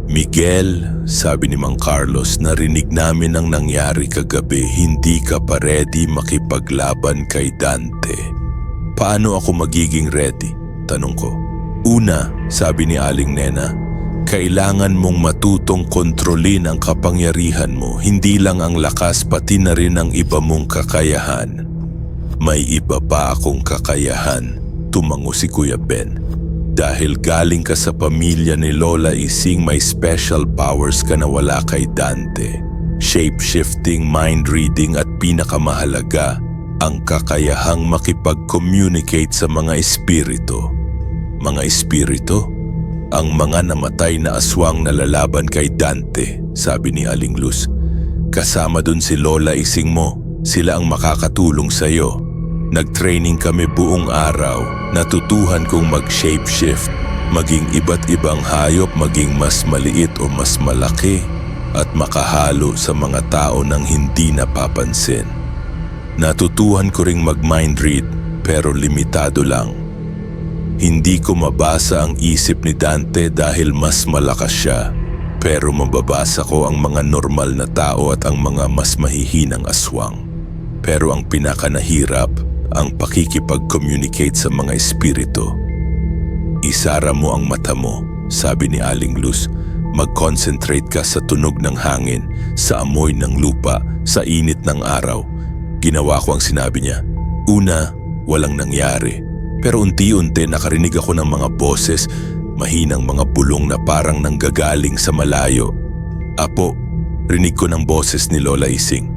"Miguel," sabi ni Mang Carlos, "narinig namin ang nangyari kagabi. Hindi ka pa ready makipaglaban kay Dante." "Paano ako magiging ready?" tanong ko. "Una," sabi ni Aling Nena, "kailangan mong matutong kontrolin ang kapangyarihan mo, hindi lang ang lakas pati na rin ang iba mong kakayahan." "May iba pa akong kakayahan," tumango si Kuya Ben. "Dahil galing ka sa pamilya ni Lola Ising, may special powers ka na wala kay Dante. Shape-shifting, mind reading at pinakamahalaga, ang kakayahang makipag-communicate sa mga espiritu." "Mga espiritu?" "Ang mga namatay na aswang na lalaban kay Dante," sabi ni Aling Luz. "Kasama dun si Lola Ising mo. Sila ang makakatulong sa'yo. Nag-training kami buong araw. Natutuhan kong mag-shapeshift, maging iba't ibang hayop, maging mas maliit o mas malaki, at makahalo sa mga tao nang hindi napapansin. Natutuhan ko ring mag-mind read, pero limitado lang. Hindi ko mabasa ang isip ni Dante dahil mas malakas siya, pero mababasa ko ang mga normal na tao at ang mga mas mahihinang aswang. Pero ang pinakanahirap, ang pakikipag-communicate sa mga espiritu. Isara mo ang mata mo sabi ni Aling Luz. Mag-concentrate ka sa tunog ng hangin, sa amoy ng lupa, sa init ng araw. Ginawa ko ang sinabi niya. Una, walang nangyari. Pero unti-unti nakarinig ako ng mga boses, mahinang mga bulong na parang nanggagaling sa malayo. Apo, rinig ko ng boses ni Lola Ising.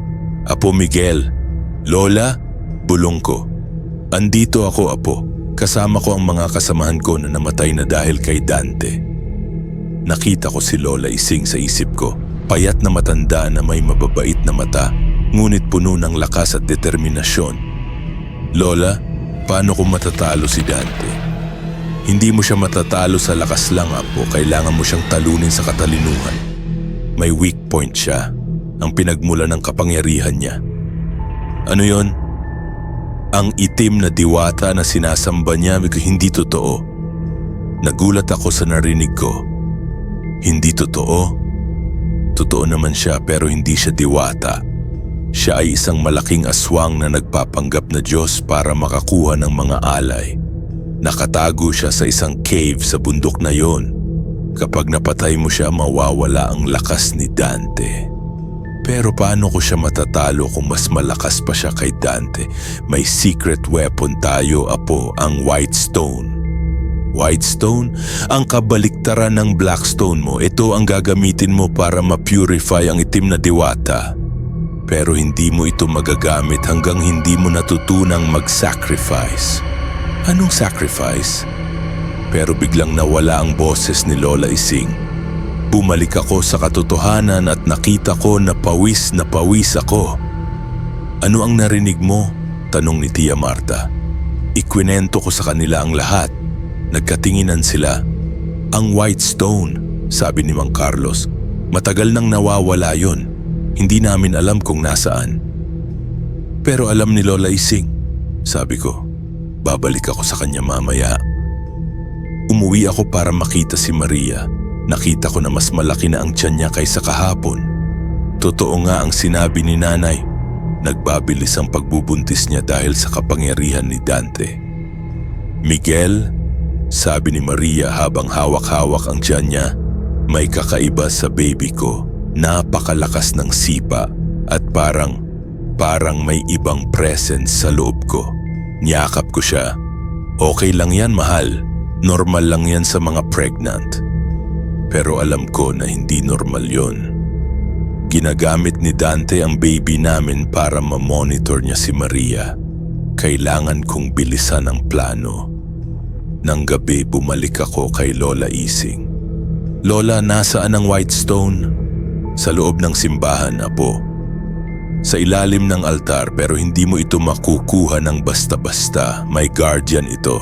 Apo Miguel. Lola, bulong ko. Andito ako, Apo. Kasama ko ang mga kasamahan ko na namatay na dahil kay Dante. Nakita ko si Lola Ising sa isip ko. Payat na matanda na may mababait na mata, ngunit puno ng lakas at determinasyon. Lola, paano ko matatalo si Dante? Hindi mo siya matatalo sa lakas lang, Apo. Kailangan mo siyang talunin sa katalinuhan. May weak point siya, ang pinagmula ng kapangyarihan niya. Ano yon? Ang itim na diwata na sinasamba niya, hindi totoo. Nagulat ako sa narinig ko. Hindi totoo? Totoo naman siya pero hindi siya diwata. Siya ay isang malaking aswang na nagpapanggap na Diyos para makakuha ng mga alay. Nakatago siya sa isang cave sa bundok na yon. Kapag napatay mo siya, mawawala ang lakas ni Dante. Pero paano ko siya matatalo kung mas malakas pa siya kay Dante? May secret weapon tayo, Apo, ang White Stone. White Stone? Ang kabaliktaran ng Black Stone mo. Ito ang gagamitin mo para ma-purify ang itim na diwata. Pero hindi mo ito magagamit hanggang hindi mo natutunang mag-sacrifice. Anong sacrifice? Pero biglang nawala ang boses ni Lola Ising. Bumalik ako sa katotohanan at nakita ko na pawis ako. Ano ang narinig mo? Tanong ni Tia Marta. Ikwinento ko sa kanila ang lahat. Nagkatinginan sila. Ang White Stone, sabi ni Mang Carlos. Matagal nang nawawala yon. Hindi namin alam kung nasaan. Pero alam ni Lola Ising, sabi ko. Babalik ako sa kanya mamaya. Umuwi ako para makita si Maria. Nakita ko na mas malaki na ang tiyan niya kaysa kahapon. Totoo nga ang sinabi ni Nanay. Nagbabilis ang pagbubuntis niya dahil sa kapangyarihan ni Dante. Miguel, sabi ni Maria habang hawak-hawak ang tiyan niya, may kakaiba sa baby ko. Napakalakas ng sipa at parang may ibang presence sa loob ko. Niyakap ko siya. Okay lang yan, mahal. Normal lang yan sa mga pregnant. Pero alam ko na hindi normal yon. Ginagamit ni Dante ang baby namin para ma-monitor niya si Maria. Kailangan kong bilisan ang plano. Nang gabi bumalik ako kay Lola Ising. Lola, nasaan ang White Stone? Sa loob ng simbahan, Apo. Sa ilalim ng altar pero hindi mo ito makukuha ng basta-basta. May guardian ito.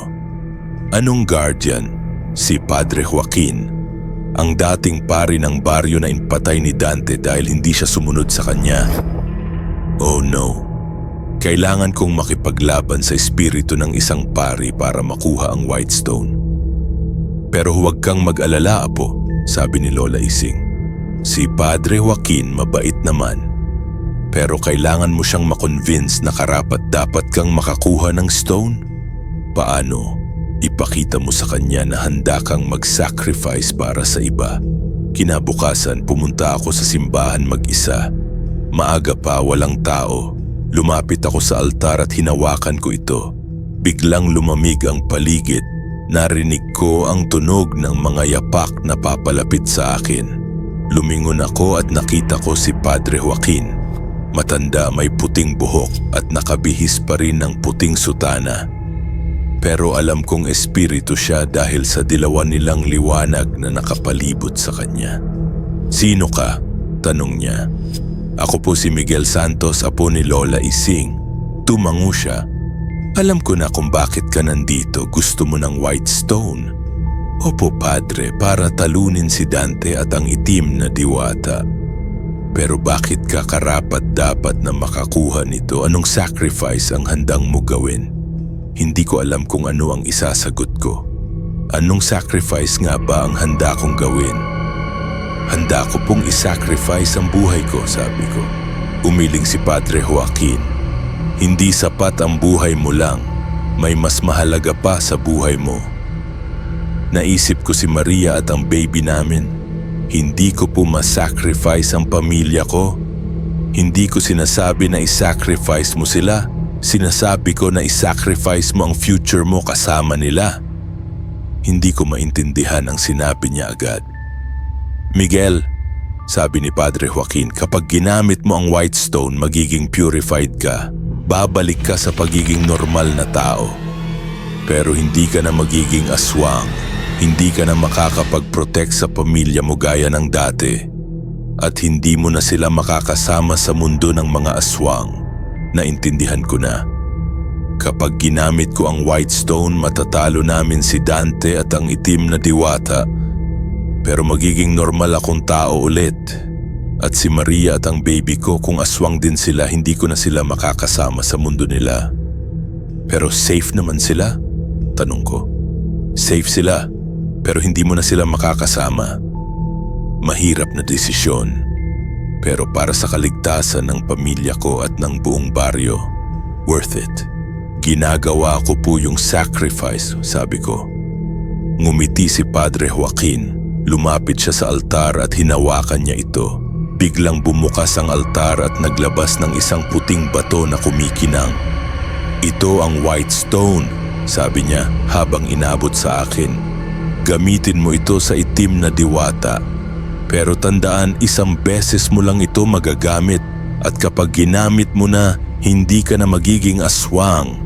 Anong guardian? Si Padre Joaquin. Ang dating pari ng baryo na inpatay ni Dante dahil hindi siya sumunod sa kanya. Oh no. Kailangan kong makipaglaban sa espiritu ng isang pari para makuha ang White Stone. Pero huwag kang mag-alala, Apo, sabi ni Lola Ising. Si Padre Joaquin mabait naman. Pero kailangan mo siyang makonvince na karapat-dapat kang makakuha ng stone. Paano? Ipakita mo sa kanya na handa kang mag-sacrifice para sa iba. Kinabukasan pumunta ako sa simbahan mag-isa. Maaga pa, walang tao. Lumapit ako sa altar at hinawakan ko ito. Biglang lumamig ang paligid. Narinig ko ang tunog ng mga yapak na papalapit sa akin. Lumingon ako at nakita ko si Padre Joaquin. Matanda, may puting buhok at nakabihis pa rin ng puting sutana. Pero alam kong espiritu siya dahil sa dilawan nilang liwanag na nakapalibot sa kanya. Sino ka? Tanong niya. Ako po si Miguel Santos, apo ni Lola Ising. Tumango siya. Alam ko na kung bakit ka nandito. Gusto mo ng White Stone. Opo, Padre, para talunin si Dante at ang itim na diwata. Pero bakit ka karapat-dapat na makakuha nito? Anong sacrifice ang handang mo gawin? Hindi ko alam kung ano ang isasagot ko. Anong sacrifice nga ba ang handa kong gawin? Handa ko pong isacrifice ang buhay ko, sabi ko. Umiling si Padre Joaquin. Hindi sapat ang buhay mo lang. May mas mahalaga pa sa buhay mo. Naisip ko si Maria at ang baby namin. Hindi ko po masacrifice ang pamilya ko. Hindi ko sinasabi na isacrifice mo sila. Sinasabi ko na isacrifice mo ang future mo kasama nila. Hindi ko maintindihan ang sinabi niya agad. Miguel, sabi ni Padre Joaquin, kapag ginamit mo ang white stone, magiging purified ka. Babalik ka sa pagiging normal na tao. Pero hindi ka na magiging aswang. Hindi ka na makakapag-protect sa pamilya mo gaya ng dati. At hindi mo na sila makakasama sa mundo ng mga aswang. Naintindihan ko na. Kapag ginamit ko ang white stone, matatalo namin si Dante at ang itim na diwata. Pero magiging normal akong tao ulit. At si Maria at ang baby ko, kung aswang din sila, hindi ko na sila makakasama sa mundo nila. Pero safe naman sila? Tanong ko. Safe sila, pero hindi mo na sila makakasama. Mahirap na desisyon. Pero para sa kaligtasan ng pamilya ko at ng buong baryo, worth it. Ginagawa ko po yung sacrifice, sabi ko. Ngumiti si Padre Joaquin. Lumapit siya sa altar at hinawakan niya ito. Biglang bumukas ang altar at naglabas ng isang puting bato na kumikinang. Ito ang white stone, sabi niya habang inabot sa akin. Gamitin mo ito sa itim na diwata. Pero tandaan, isang beses mo lang ito magagamit. At kapag ginamit mo na, hindi ka na magiging aswang.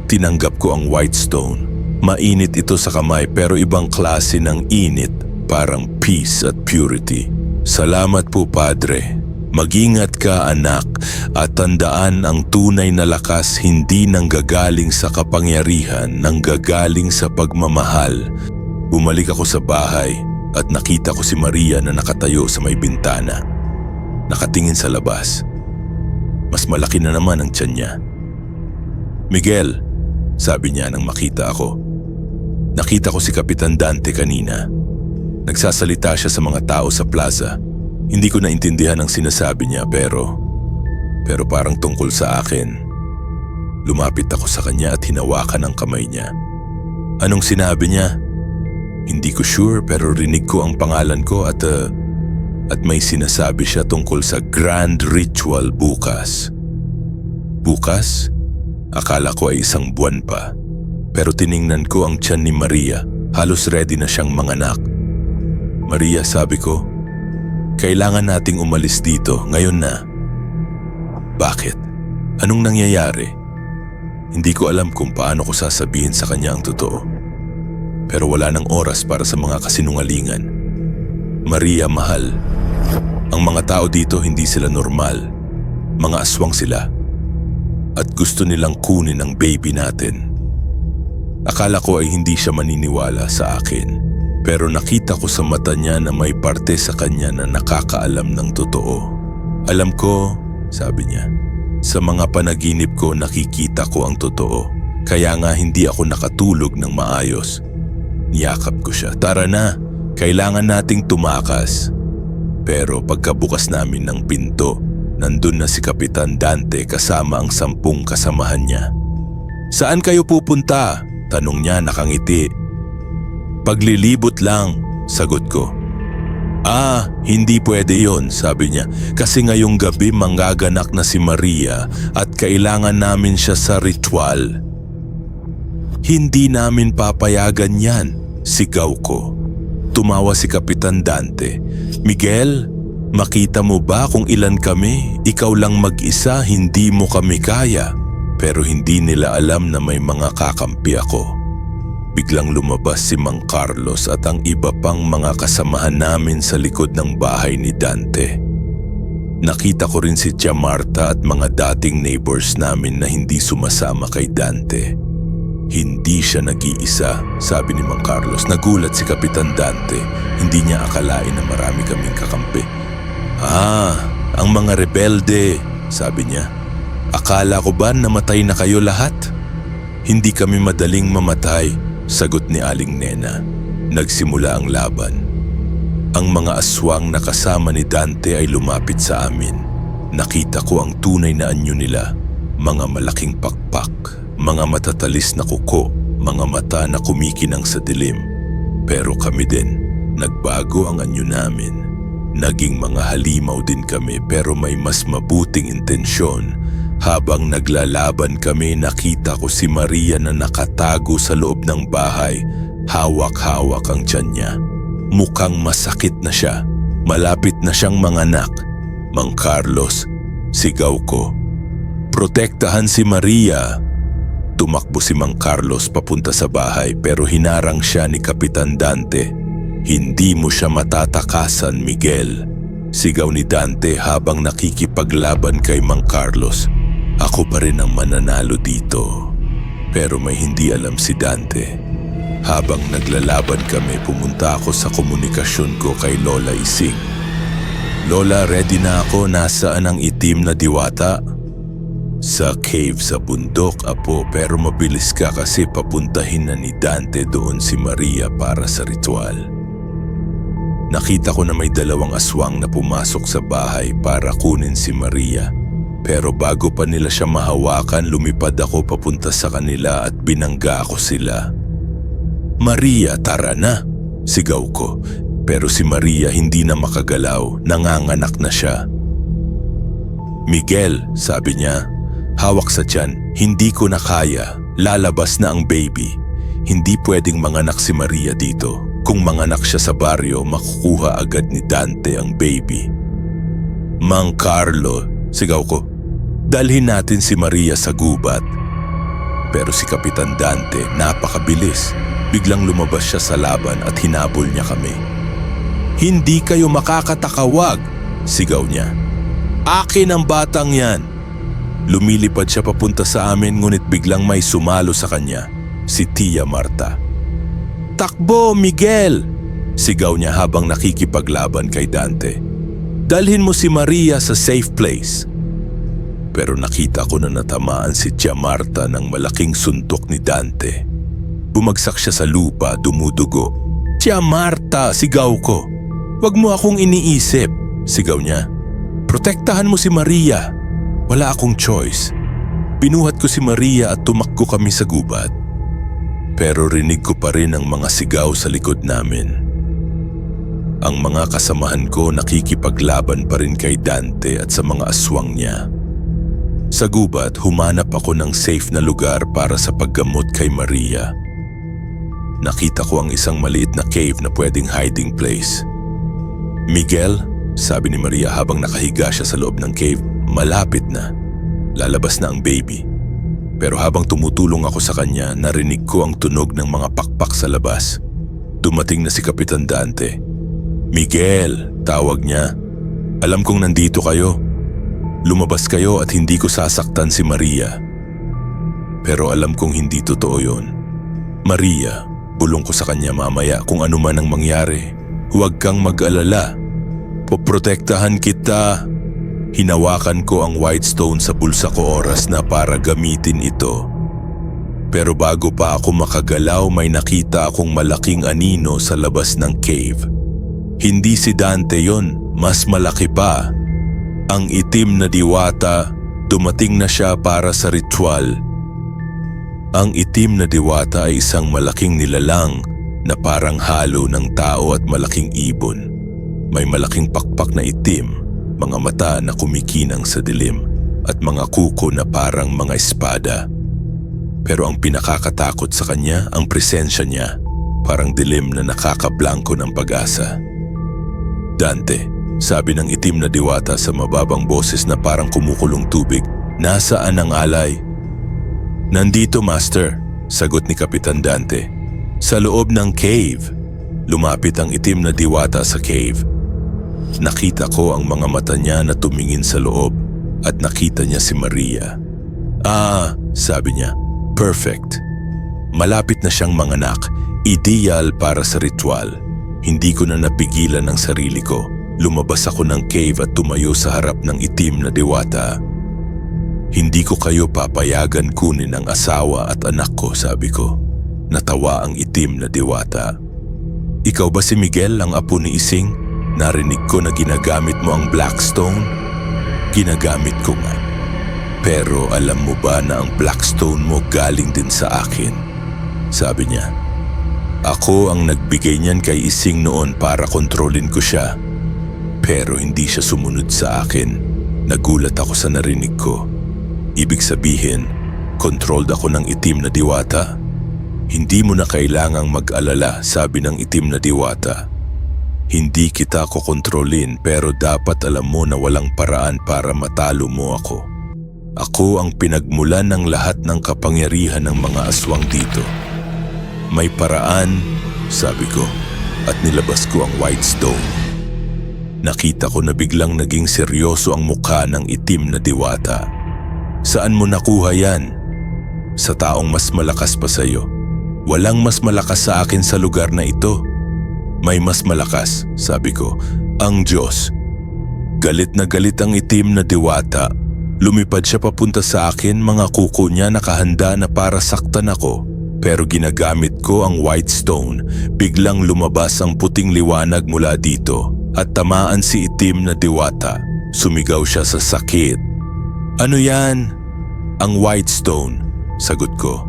Tinanggap ko ang white stone. Mainit ito sa kamay pero ibang klase ng init. Parang peace at purity. Salamat po, Padre. Mag-ingat ka, anak, at tandaan ang tunay na lakas hindi nanggagaling sa kapangyarihan, nanggagaling sa pagmamahal. Bumalik ako sa bahay at nakita ko si Maria na nakatayo sa may bintana. Nakatingin sa labas. Mas malaki na naman ang tiyan niya. Miguel, sabi niya nang makita ako. Nakita ko si Kapitan Dante kanina. Nagsasalita siya sa mga tao sa plaza. Hindi ko naintindihan ang sinasabi niya pero parang tungkol sa akin. Lumapit ako sa kanya at hinawakan ang kamay niya. Anong sinabi niya? Hindi ko sure pero rinig ko ang pangalan ko at may sinasabi siya tungkol sa grand ritual bukas. Bukas? Akala ko ay isang buwan pa. Pero tiningnan ko ang tiyan ni Maria. Halos ready na siyang manganak. Maria, sabi ko, kailangan nating umalis dito ngayon na. Bakit? Anong nangyayari? Hindi ko alam kung paano ko sasabihin sa kanya ang totoo. Pero wala nang oras para sa mga kasinungalingan. Maria, mahal. Ang mga tao dito hindi sila normal. Mga aswang sila. At gusto nilang kunin ang baby natin. Akala ko ay hindi siya maniniwala sa akin. Pero nakita ko sa mata niya na may parte sa kanya na nakakaalam ng totoo. Alam ko, sabi niya, sa mga panaginip ko nakikita ko ang totoo. Kaya nga hindi ako nakatulog ng maayos. Niyakap ko siya. Tara na, kailangan nating tumakas. Pero pagkabukas namin ng pinto, nandun na si Kapitan Dante kasama ang 10 kasamahan niya. Saan kayo pupunta? Tanong niya nakangiti. Paglilibot lang, sagot ko. Hindi pwede yon, sabi niya. Kasi ngayong gabi manggaganak na si Maria at kailangan namin siya sa ritual. Hindi namin papayagan yan, sigaw ko. Tumawa si Kapitan Dante. Miguel, makita mo ba kung ilan kami? Ikaw lang mag-isa, hindi mo kami kaya. Pero hindi nila alam na may mga kakampi ako. Biglang lumabas si Mang Carlos at ang iba pang mga kasamahan namin sa likod ng bahay ni Dante. Nakita ko rin si Tia Marta at mga dating neighbors namin na hindi sumasama kay Dante. Hindi siya nag-iisa, sabi ni Mang Carlos. Nagulat si Kapitan Dante. Hindi niya akalain na marami kaming kakampi. Ang mga rebelde, sabi niya. Akala ko ba namatay na kayo lahat? Hindi kami madaling mamatay, sagot ni Aling Nena. Nagsimula ang laban. Ang mga aswang na kasama ni Dante ay lumapit sa amin. Nakita ko ang tunay na anyo nila. Mga malaking pakpak, mga matatalis na kuko, mga mata na kumikinang sa dilim. Pero kami din, nagbago ang anyo namin. Naging mga halimaw din kami pero may mas mabuting intensyon. Habang naglalaban kami, nakita ko si Maria na nakatago sa loob ng bahay. Hawak-hawak ang tiyan niya. Mukhang masakit na siya. Malapit na siyang manganak. Mang Carlos, sigaw ko. Protektahan si Maria. Tumakbo si Mang Carlos papunta sa bahay pero hinarang siya ni Kapitan Dante. Hindi mo siya matatakasan, Miguel. Sigaw ni Dante habang nakikipaglaban kay Mang Carlos. Ako pa rin ang mananalo dito. Pero may hindi alam si Dante. Habang naglalaban kami, pumunta ako sa komunikasyon ko kay Lola Ising. Lola, ready na ako. Nasaan ang itim na diwata? Sa cave sa bundok, apo, pero mabilis ka kasi papuntahin na ni Dante doon si Maria para sa ritual. Nakita ko na may 2 aswang na pumasok sa bahay para kunin si Maria. Pero bago pa nila siya mahawakan, lumipad ako papunta sa kanila at binangga ako sila. Maria, tara na! Sigaw ko. Pero si Maria hindi na makagalaw, nanganganak na siya. Miguel, sabi niya, hawak sa tiyan, hindi ko na kaya, lalabas na ang baby. Hindi pwedeng manganak si Maria dito. Kung manganak siya sa baryo, makukuha agad ni Dante ang baby. Mang Carlo, sigaw ko, dalhin natin si Maria sa gubat. Pero si Kapitan Dante, napakabilis. Biglang lumabas siya sa laban at hinabol niya kami. Hindi kayo makakatakawag, sigaw niya. Akin ang batang yan. Lumilipad siya papunta sa amin ngunit biglang may sumalo sa kanya, si Tia Marta. Takbo, Miguel! Sigaw niya habang nakikipaglaban kay Dante. Dalhin mo si Maria sa safe place. Pero nakita ko na natamaan si Tia Marta ng malaking suntok ni Dante. Bumagsak siya sa lupa, dumudugo. Tia Marta, sigaw ko. Wag mo akong iniisip, sigaw niya. Protektahan mo si Maria. Wala akong choice. Binuhat ko si Maria at tumakbo kami sa gubat. Pero rinig ko pa rin ang mga sigaw sa likod namin. Ang mga kasamahan ko nakikipaglaban pa rin kay Dante at sa mga aswang niya. Sa gubat, humanap ako ng safe na lugar para sa paggamot kay Maria. Nakita ko ang isang maliit na cave na pwedeng hiding place. Miguel, sabi ni Maria habang nakahiga siya sa loob ng cave, malapit na. Lalabas na ang baby. Pero habang tumutulong ako sa kanya, narinig ko ang tunog ng mga pakpak sa labas. Dumating na si Kapitan Dante. Miguel, tawag niya. Alam kong nandito kayo. Lumabas kayo at hindi ko sasaktan si Maria. Pero alam kong hindi totoo yon. Maria, bulong ko sa kanya mamaya kung ano man ang mangyari. Huwag kang mag-alala. Poprotektahan kita. Hinawakan ko ang white stone sa bulsa ko oras na para gamitin ito. Pero bago pa ako makagalaw, may nakita akong malaking anino sa labas ng cave. Hindi si Dante yon, mas malaki pa. Ang itim na diwata, dumating na siya para sa ritual. Ang itim na diwata ay isang malaking nilalang na parang halo ng tao at malaking ibon. May malaking pakpak na itim, mga mata na kumikinang sa dilim at mga kuko na parang mga espada. Pero ang pinakakatakot sa kanya, ang presensya niya, parang dilim na nakakablangko ng pag-asa. Dante, sabi ng itim na diwata sa mababang boses na parang kumukulong tubig, nasaan ang alay? Nandito, Master, sagot ni Kapitan Dante. Sa loob ng cave. Lumapit ang itim na diwata sa cave. Nakita ko ang mga mata niya na tumingin sa loob at nakita niya si Maria. Sabi niya, perfect. Malapit na siyang manganak, ideal para sa ritual. Hindi ko na napigilan ang sarili ko. Lumabas ako ng cave at tumayo sa harap ng itim na diwata. Hindi ko kayo papayagan kunin ang asawa at anak ko, sabi ko. Natawa ang itim na diwata. Ikaw ba si Miguel, ang apo ni Ising? Narinig ko na ginagamit mo ang Blackstone. Ginagamit ko nga. Pero alam mo ba na ang Blackstone mo galing din sa akin? Sabi niya. Ako ang nagbigay niyan kay Ising noon para kontrolin ko siya. Pero hindi siya sumunod sa akin. Nagulat ako sa narinig ko. Ibig sabihin, controlled ako ng itim na diwata? Hindi mo na kailangang mag-alala, sabi ng itim na diwata. Hindi kita kokontrolin pero dapat alam mo na walang paraan para matalo mo ako. Ako ang pinagmulan ng lahat ng kapangyarihan ng mga aswang dito. May paraan, sabi ko, at nilabas ko ang white stone. Nakita ko na biglang naging seryoso ang mukha ng itim na diwata. Saan mo nakuha yan? Sa taong mas malakas pa sa'yo. Walang mas malakas sa akin sa lugar na ito. May mas malakas, sabi ko, ang Diyos. Galit na galit ang itim na diwata. Lumipad siya papunta sa akin, mga kuko niya nakahanda na para saktan ako. Pero ginagamit ko ang white stone. Biglang lumabas ang puting liwanag mula dito at tamaan si itim na diwata. Sumigaw siya sa sakit. Ano yan? Ang white stone, sagot ko.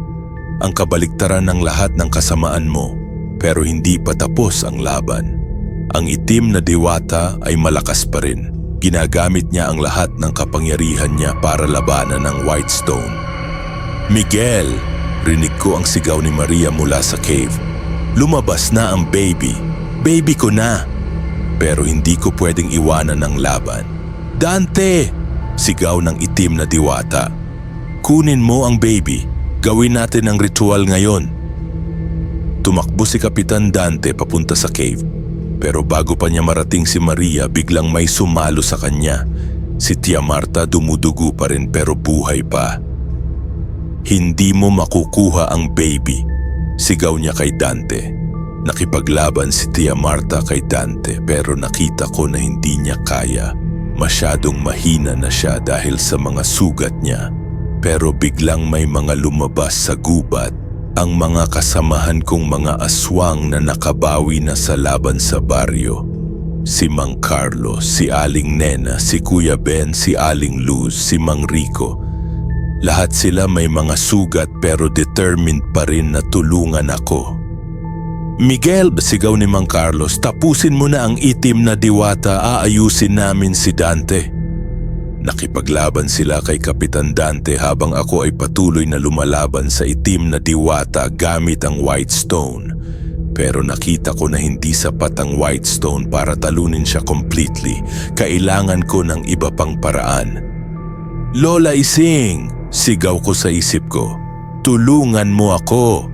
Ang kabaliktaran ng lahat ng kasamaan mo. Pero hindi pa tapos ang laban. Ang itim na diwata ay malakas pa rin. Ginagamit niya ang lahat ng kapangyarihan niya para labanan ng white stone. Miguel! Rinig ko ang sigaw ni Maria mula sa cave. Lumabas na ang baby. Baby ko na! Pero hindi ko pwedeng iwanan ang laban. Dante! Sigaw ng itim na diwata. Kunin mo ang baby. Gawin natin ang ritual ngayon. Tumakbo si Kapitan Dante papunta sa cave. Pero bago pa niya marating si Maria, biglang may sumalo sa kanya. Si Tia Marta dumudugo pa rin pero buhay pa. Hindi mo makukuha ang baby, sigaw niya kay Dante. Nakipaglaban si Tia Marta kay Dante pero nakita ko na hindi niya kaya. Masyadong mahina na siya dahil sa mga sugat niya. Pero biglang may mga lumabas sa gubat. Ang mga kasamahan kong mga aswang na nakabawi na sa laban sa baryo. Si Mang Carlo, si Aling Nena, si Kuya Ben, si Aling Luz, si Mang Rico. Lahat sila may mga sugat pero determined pa rin na tulungan ako. Miguel, sigaw ni Mang Carlos, tapusin mo na ang itim na diwata, aayusin namin si Dante. Nakipaglaban sila kay Kapitan Dante habang ako ay patuloy na lumalaban sa itim na diwata gamit ang white stone. Pero nakita ko na hindi sapat ang white stone para talunin siya completely. Kailangan ko ng iba pang paraan. Lola Ising! Sigaw ko sa isip ko. Tulungan mo ako!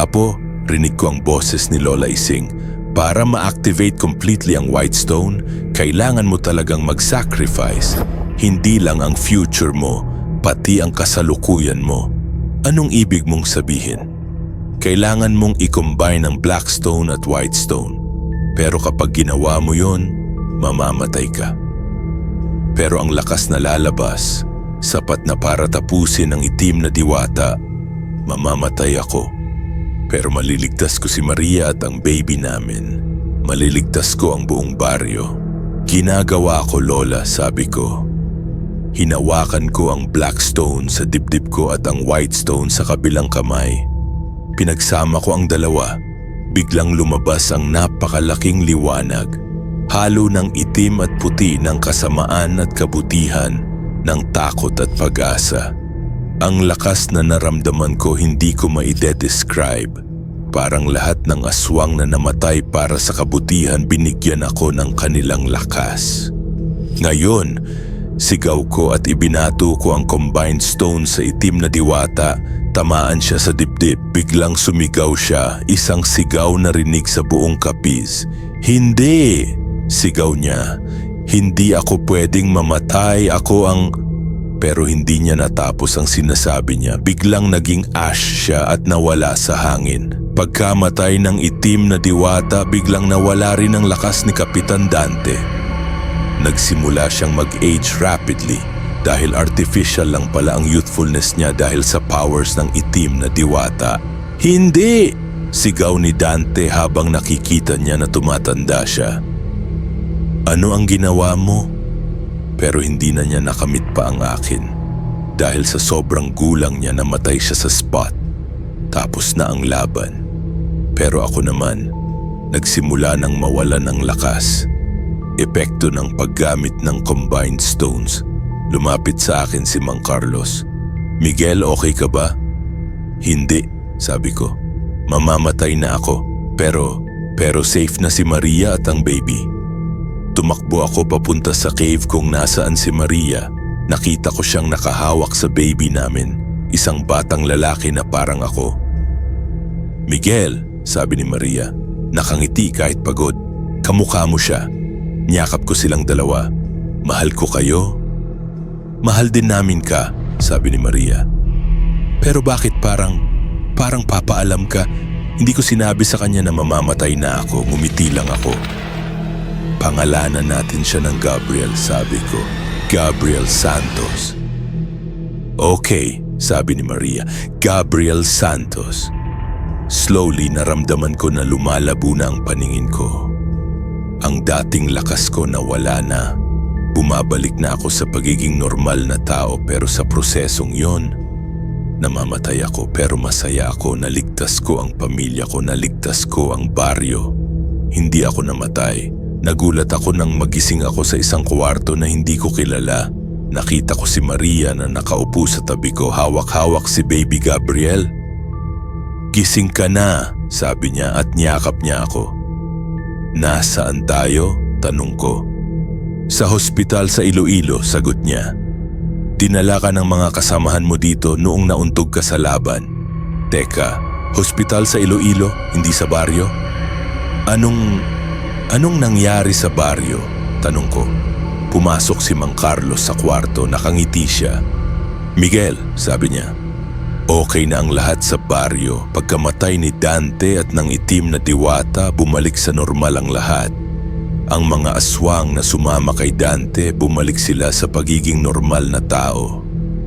Apo, rinig ko ang boses ni Lola Ising. Para ma-activate completely ang white stone, kailangan mo talagang mag-sacrifice. Hindi lang ang future mo, pati ang kasalukuyan mo. Anong ibig mong sabihin? Kailangan mong i-combine ang black stone at white stone. Pero kapag ginawa mo yon, mamamatay ka. Pero ang lakas na lalabas, sapat na para tapusin ang itim na diwata, mamamatay ako. Pero maliligtas ko si Maria at ang baby namin. Maliligtas ko ang buong baryo. Ginagawa ko, Lola, sabi ko. Hinawakan ko ang black stone sa dibdib ko at ang white stone sa kabilang kamay. Pinagsama ko ang dalawa. Biglang lumabas ang napakalaking liwanag. Halo ng itim at puti ng kasamaan at kabutihan, ng takot at pag-asa. Ang lakas na naramdaman ko hindi ko maide-describe. Parang lahat ng aswang na namatay para sa kabutihan binigyan ako ng kanilang lakas. Ngayon, sigaw ko at ibinato ko ang combined stone sa itim na diwata. Tamaan siya sa dibdib. Biglang sumigaw siya, isang sigaw na rinig sa buong Capiz. Hindi! Sigaw niya. Hindi ako pwedeng mamatay, ako ang... Pero hindi niya natapos ang sinasabi niya. Biglang naging ash siya at nawala sa hangin. Pagkamatay ng itim na diwata, biglang nawala rin ang lakas ni Kapitan Dante. Nagsimula siyang mag-age rapidly dahil artificial lang pala ang youthfulness niya dahil sa powers ng itim na diwata. Hindi! Sigaw ni Dante habang nakikita niya na tumatanda siya. Ano ang ginawa mo? Pero hindi na niya nakamit pa ang akin. Dahil sa sobrang gulang niya namatay siya sa spot. Tapos na ang laban. Pero ako naman, nagsimula ng mawalan ng lakas. Epekto ng paggamit ng combined stones. Lumapit sa akin si Mang Carlos. "Miguel, okay ka ba?" "Hindi," sabi ko. "Mamamatay na ako. Pero safe na si Maria at ang baby." Tumakbo ako papunta sa cave kung nasaan si Maria. Nakita ko siyang nakahawak sa baby namin, isang batang lalaki na parang ako. "Miguel," sabi ni Maria, nakangiti kahit pagod. "Kamukha mo siya." Niyakap ko silang dalawa. "Mahal ko kayo." "Mahal din namin ka," sabi ni Maria. "Pero bakit parang papaalam ka?" Hindi ko sinabi sa kanya na mamamatay na ako, ngumiti lang ako. "Pangalanan natin siya ng Gabriel," sabi ko. "Gabriel Santos." "Okay," sabi ni Maria. "Gabriel Santos." Slowly naramdaman ko na lumalabo na ang paningin ko. Ang dating lakas ko nawala na. Bumabalik na ako sa pagiging normal na tao, pero sa prosesong yon, namamatay ako pero masaya ako. Naligtas ko ang pamilya ko, naligtas ko ang baryo. Hindi ako namatay. Nagulat ako nang magising ako sa isang kwarto na hindi ko kilala. Nakita ko si Maria na nakaupo sa tabi ko, hawak-hawak si baby Gabriel. "Gising ka na," sabi niya at niyakap niya ako. "Nasaan tayo?" tanong ko. "Sa hospital sa Iloilo," sagot niya. "Dinala ka ng mga kasamahan mo dito noong nauntog ka sa laban." "Teka, hospital sa Iloilo, hindi sa baryo?" Anong nangyari sa baryo?" tanong ko. Pumasok si Mang Carlos sa kwarto, nakangiti siya. "Miguel," sabi niya, "okay na ang lahat sa baryo. Pagkamatay ni Dante at ng itim na diwata, bumalik sa normal ang lahat. Ang mga aswang na sumama kay Dante, bumalik sila sa pagiging normal na tao.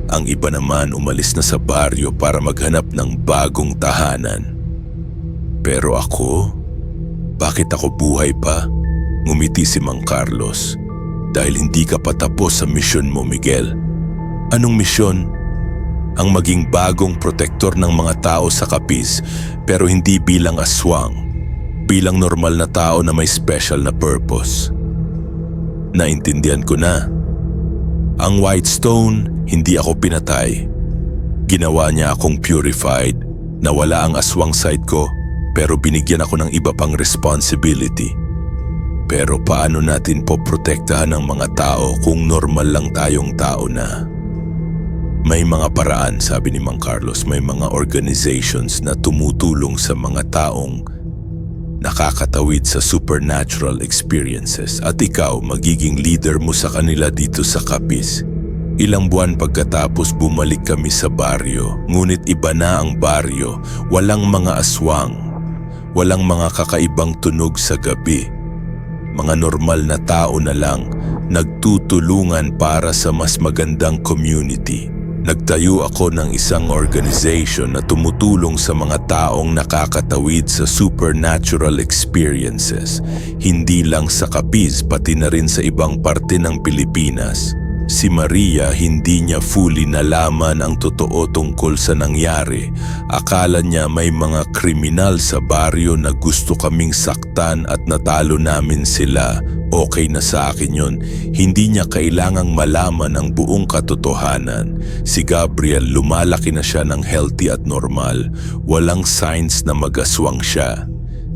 Ang iba naman umalis na sa baryo para maghanap ng bagong tahanan. Pero ako? Bakit ako buhay pa?" Ngumiti si Mang Carlos. "Dahil hindi ka pa tapos sa misyon mo, Miguel." "Anong misyon?" "Ang maging bagong protektor ng mga tao sa Capiz, pero hindi bilang aswang. Bilang normal na tao na may special na purpose." Naintindihan ko na. Ang White Stone, hindi ako pinatay. Ginawa niya akong purified. Nawala ang aswang side ko, pero binigyan ako ng iba pang responsibility. Pero paano natin poprotektahan ang mga tao kung normal lang tayong tao na? "May mga paraan," sabi ni Mang Carlos. "May mga organizations na tumutulong sa mga taong nakakatawid sa supernatural experiences, at ikaw magiging leader mo sa kanila dito sa Capiz." Ilang buwan pagkatapos bumalik kami sa baryo, ngunit iba na ang baryo. Walang mga aswang, walang mga kakaibang tunog sa gabi. Mga normal na tao na lang, nagtutulungan para sa mas magandang community. Nagtayo ako ng isang organization na tumutulong sa mga taong nakakatawid sa supernatural experiences, hindi lang sa Capiz pati na rin sa ibang parte ng Pilipinas. Si Maria, hindi niya fully nalaman ang totoo tungkol sa nangyari. Akala niya may mga kriminal sa baryo na gusto kaming saktan at natalo namin sila. Okay na sa akin yun. Hindi niya kailangang malaman ang buong katotohanan. Si Gabriel, lumalaki na siya ng healthy at normal. Walang signs na mag-aswang siya.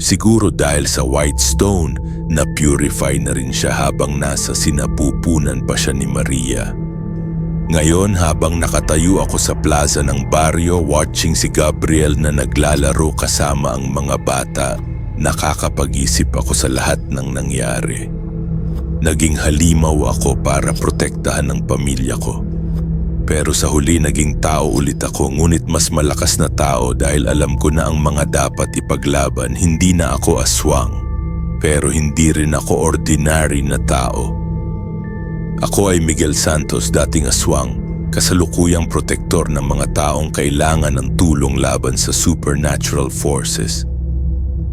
Siguro dahil sa White Stone, na-purify na rin siya habang nasa sinapupunan pa siya ni Maria. Ngayon, habang nakatayo ako sa plaza ng baryo watching si Gabriel na naglalaro kasama ang mga bata, nakakapag-isip ako sa lahat ng nangyari. Naging halimaw ako para protektahan ang pamilya ko. Pero sa huli naging tao ulit ako, ngunit mas malakas na tao dahil alam ko na ang mga dapat ipaglaban. Hindi na ako aswang, pero hindi rin ako ordinary na tao. Ako ay Miguel Santos, dating aswang, kasalukuyang protektor ng mga taong kailangan ng tulong laban sa supernatural forces.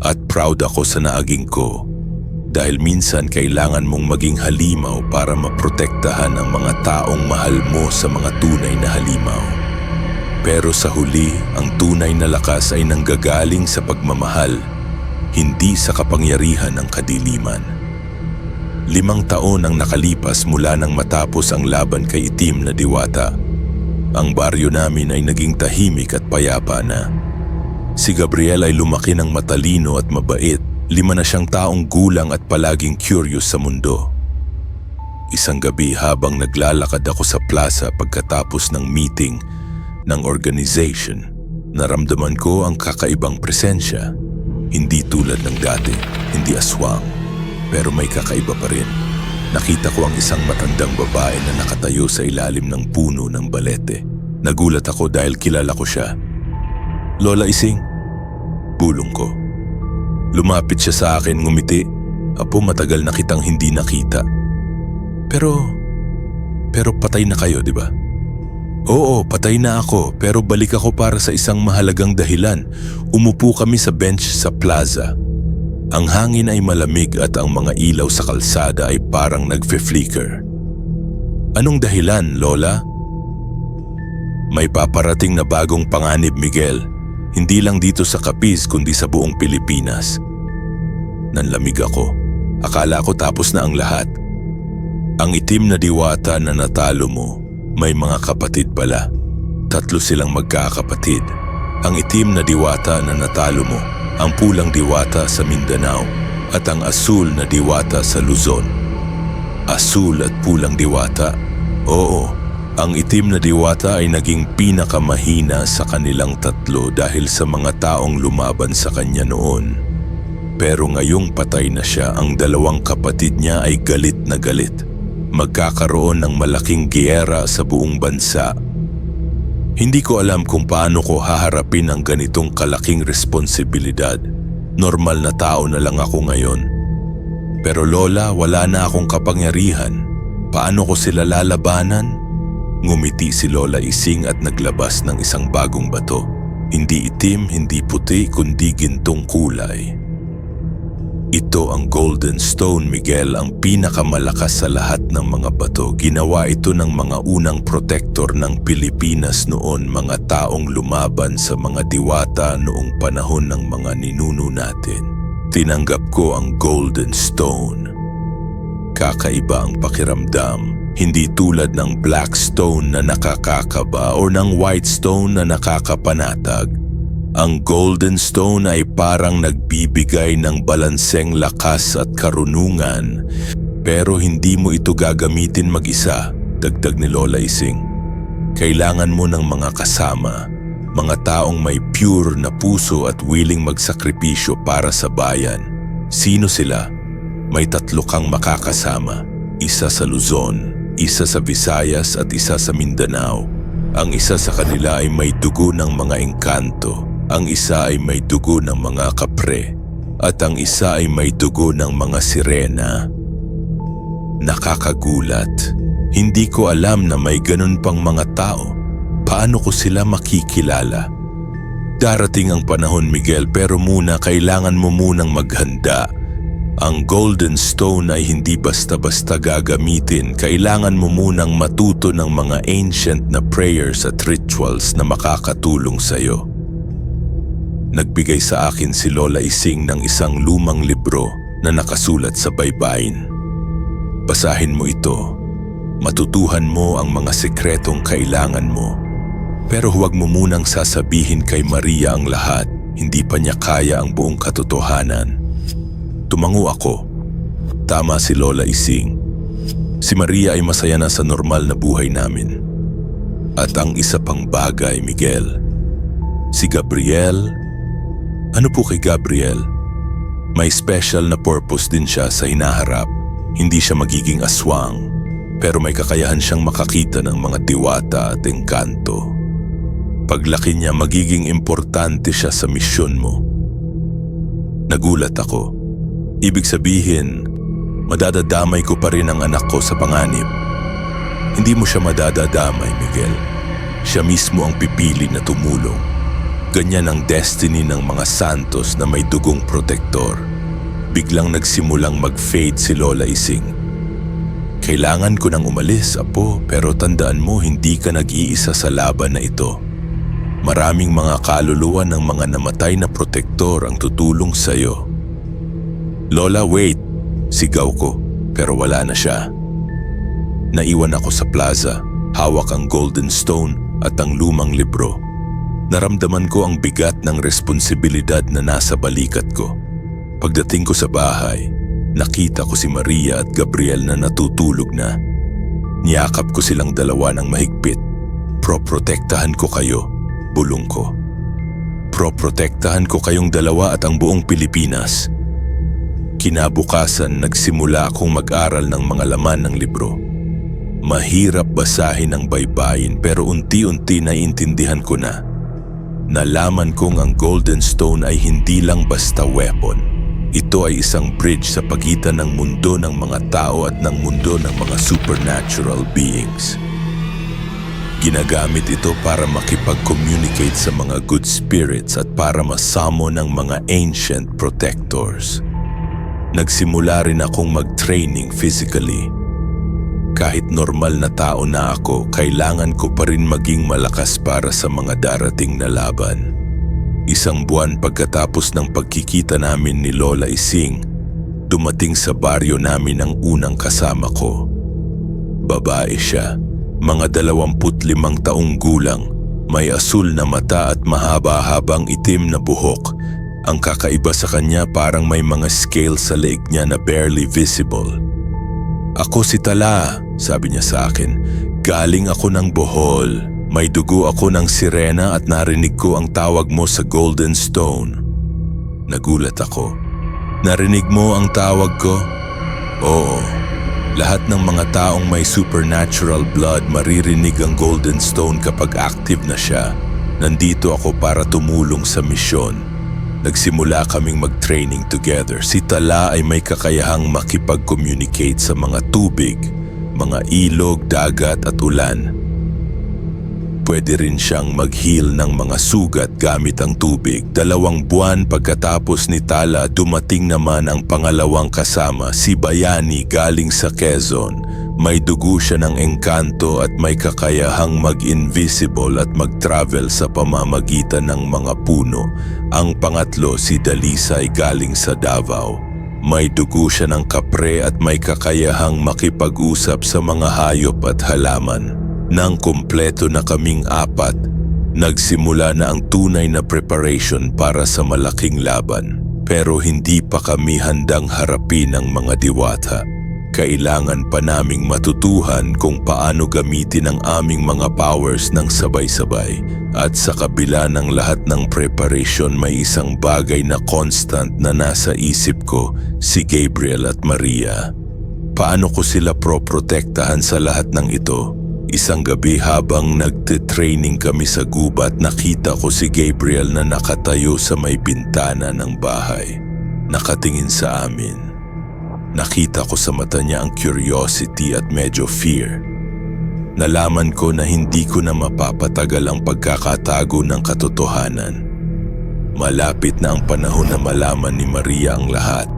At proud ako sa naaging ko. Dahil minsan kailangan mong maging halimaw para maprotektahan ang mga taong mahal mo sa mga tunay na halimaw. Pero sa huli, ang tunay na lakas ay nanggagaling sa pagmamahal, hindi sa kapangyarihan ng kadiliman. 5 taon ang nakalipas mula nang matapos ang laban kay Itim na Diwata. Ang baryo namin ay naging tahimik at payapa na. Si Gabriel ay lumaki ng matalino at mabait. 5 na siyang taong gulang at palaging curious sa mundo. Isang gabi habang naglalakad ako sa plaza pagkatapos ng meeting ng organization, naramdaman ko ang kakaibang presensya. Hindi tulad ng dati, hindi aswang, pero may kakaiba pa rin. Nakita ko ang isang matandang babae na nakatayo sa ilalim ng puno ng balete. Nagulat ako dahil kilala ko siya. "Lola Ising," bulong ko. Lumapit siya sa akin, ngumiti. "Apo, matagal na kitang hindi nakita." Pero patay na kayo, di ba?" "Oo, patay na ako, pero balik ako para sa isang mahalagang dahilan." Umupo kami sa bench sa plaza. Ang hangin ay malamig at ang mga ilaw sa kalsada ay parang nagfe-flicker. "Anong dahilan, Lola?" "May paparating na bagong panganib, Miguel. Hindi lang dito sa Capiz kundi sa buong Pilipinas." Nanlamig ako. Akala ko tapos na ang lahat. "Ang Itim na Diwata na natalo mo, may mga kapatid pala. 3 silang magkakapatid. Ang Itim na Diwata na natalo mo, ang Pulang Diwata sa Mindanao, at ang Asul na Diwata sa Luzon." Asul at Pulang Diwata? Oo. Ang Itim na Diwata ay naging pinakamahina sa kanilang 3 dahil sa mga taong lumaban sa kanya noon. Pero ngayong patay na siya, ang 2 kapatid niya ay galit na galit. Magkakaroon ng malaking giyera sa buong bansa. Hindi ko alam kung paano ko haharapin ang ganitong kalaking responsibilidad. Normal na tao na lang ako ngayon. Pero Lola, wala na akong kapangyarihan. Paano ko sila lalabanan? Ngumiti si Lola Ising at naglabas ng isang bagong bato. Hindi itim, hindi puti, kundi gintong kulay. Ito ang Golden Stone, Miguel, ang pinakamalakas sa lahat ng mga bato. Ginawa ito ng mga unang protector ng Pilipinas noon, mga taong lumaban sa mga diwata noong panahon ng mga ninuno natin. Tinanggap ko ang Golden Stone. Kakaiba ang pakiramdam. Hindi tulad ng Black Stone na nakakakaba o ng White Stone na nakakapanatag. Ang Golden Stone ay parang nagbibigay ng balanseng lakas at karunungan. Pero hindi mo ito gagamitin mag-isa, dagdag ni Lola Ising. Kailangan mo ng mga kasama, mga taong may pure na puso at willing magsakripisyo para sa bayan. Sino sila? May 3 kang makakasama. Isa sa Luzon, isa sa Visayas at isa sa Mindanao. Ang isa sa kanila ay may dugo ng mga engkanto, ang isa ay may dugo ng mga kapre, at ang isa ay may dugo ng mga sirena. Nakakagulat. Hindi ko alam na may ganun pang mga tao. Paano ko sila makikilala? Darating ang panahon, Miguel, pero muna kailangan mo munang maghanda. Ang Golden Stone ay hindi basta-basta gagamitin. Kailangan mo munang matuto ng mga ancient na prayers at rituals na makakatulong sa'yo. Nagbigay sa akin si Lola Ising ng isang lumang libro na nakasulat sa baybayin. Basahin mo ito. Matutuhan mo ang mga sekretong kailangan mo. Pero huwag mo munang sasabihin kay Maria ang lahat. Hindi pa niya kaya ang buong katotohanan. Tumango ako. Tama si Lola Ising. Si Maria ay masaya na sa normal na buhay namin. At ang isa pang bagay, Miguel, si Gabriel. Ano po kay Gabriel? May special na purpose din siya sa hinaharap. Hindi siya magiging aswang, pero may kakayahan siyang makakita ng mga diwata at engkanto. Paglaki niya, magiging importante siya sa misyon mo. Nagulat ako. Ibig sabihin, madadadamay ko pa rin ang anak ko sa panganib. Hindi mo siya madadadamay, Miguel. Siya mismo ang pipili na tumulong. Ganyan ang destiny ng mga santos na may dugong protektor. Biglang nagsimulang mag-fade si Lola Ising. Kailangan ko nang umalis, Apo, pero tandaan mo, hindi ka nag-iisa sa laban na ito. Maraming mga kaluluwa ng mga namatay na protektor ang tutulong sa'yo. Lola, wait! Sigaw ko, pero wala na siya. Naiwan ako sa plaza, hawak ang golden stone at ang lumang libro. Naramdaman ko ang bigat ng responsibilidad na nasa balikat ko. Pagdating ko sa bahay, nakita ko si Maria at Gabriel na natutulog na. Niyakap ko silang dalawa ng mahigpit. Proprotektahan ko kayo, bulong ko. Proprotektahan ko kayong dalawa at ang buong Pilipinas. Kinabukasan, nagsimula akong mag-aral ng mga laman ng libro. Mahirap basahin ang baybayin pero unti-unti naiintindihan ko na. Nalaman kong ang Golden Stone ay hindi lang basta weapon. Ito ay isang bridge sa pagitan ng mundo ng mga tao at ng mundo ng mga supernatural beings. Ginagamit ito para makipag-communicate sa mga good spirits at para masamo ng mga ancient protectors. Nagsimula rin akong mag-training physically. Kahit normal na tao na ako, kailangan ko pa rin maging malakas para sa mga darating na laban. Isang buwan pagkatapos ng pagkikita namin ni Lola Ising, dumating sa baryo namin ang unang kasama ko. Babae siya, mga 25 taong gulang, may asul na mata at mahaba-habang itim na buhok. Ang kakaiba sa kanya parang may mga scales sa leeg niya na barely visible. Ako si Tala, sabi niya sa akin. Galing ako ng Bohol. May dugo ako ng sirena at narinig ko ang tawag mo sa Golden Stone. Nagulat ako. Narinig mo ang tawag ko? Oo. Lahat ng mga taong may supernatural blood maririnig ang Golden Stone kapag active na siya. Nandito ako para tumulong sa misyon. Nagsimula kaming mag-training together. Si Tala ay may kakayahang makipag-communicate sa mga tubig, mga ilog, dagat at ulan. Pwede rin siyang mag-heal ng mga sugat gamit ang tubig. 2 buwan pagkatapos ni Tala, dumating naman ang pangalawang kasama, si Bayani galing sa Quezon. May dugo siya ng engkanto at may kakayahang mag-invisible at mag-travel sa pamamagitan ng mga puno. Ang pangatlo, si Dalisay galing sa Davao. May dugo siya ng kapre at may kakayahang makipag-usap sa mga hayop at halaman. Nang kumpleto na kaming 4, nagsimula na ang tunay na preparation para sa malaking laban. Pero hindi pa kami handang harapin ang mga diwata. Kailangan pa naming matutuhan kung paano gamitin ang aming mga powers ng sabay-sabay. At sa kabila ng lahat ng preparation, may isang bagay na constant na nasa isip ko, si Gabriel at Maria. Paano ko sila proprotektahan sa lahat ng ito? Isang gabi habang nagte-training kami sa gubat, nakita ko si Gabriel na nakatayo sa may bintana ng bahay. Nakatingin sa amin. Nakita ko sa mata niya ang curiosity at medyo fear. Nalaman ko na hindi ko na mapapatagal ang pagkakatago ng katotohanan. Malapit na ang panahon na malaman ni Maria ang lahat.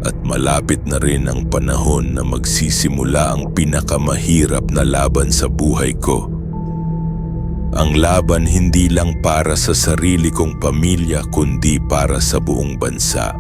At malapit na rin ang panahon na magsisimula ang pinakamahirap na laban sa buhay ko. Ang laban hindi lang para sa sarili kong pamilya kundi para sa buong bansa.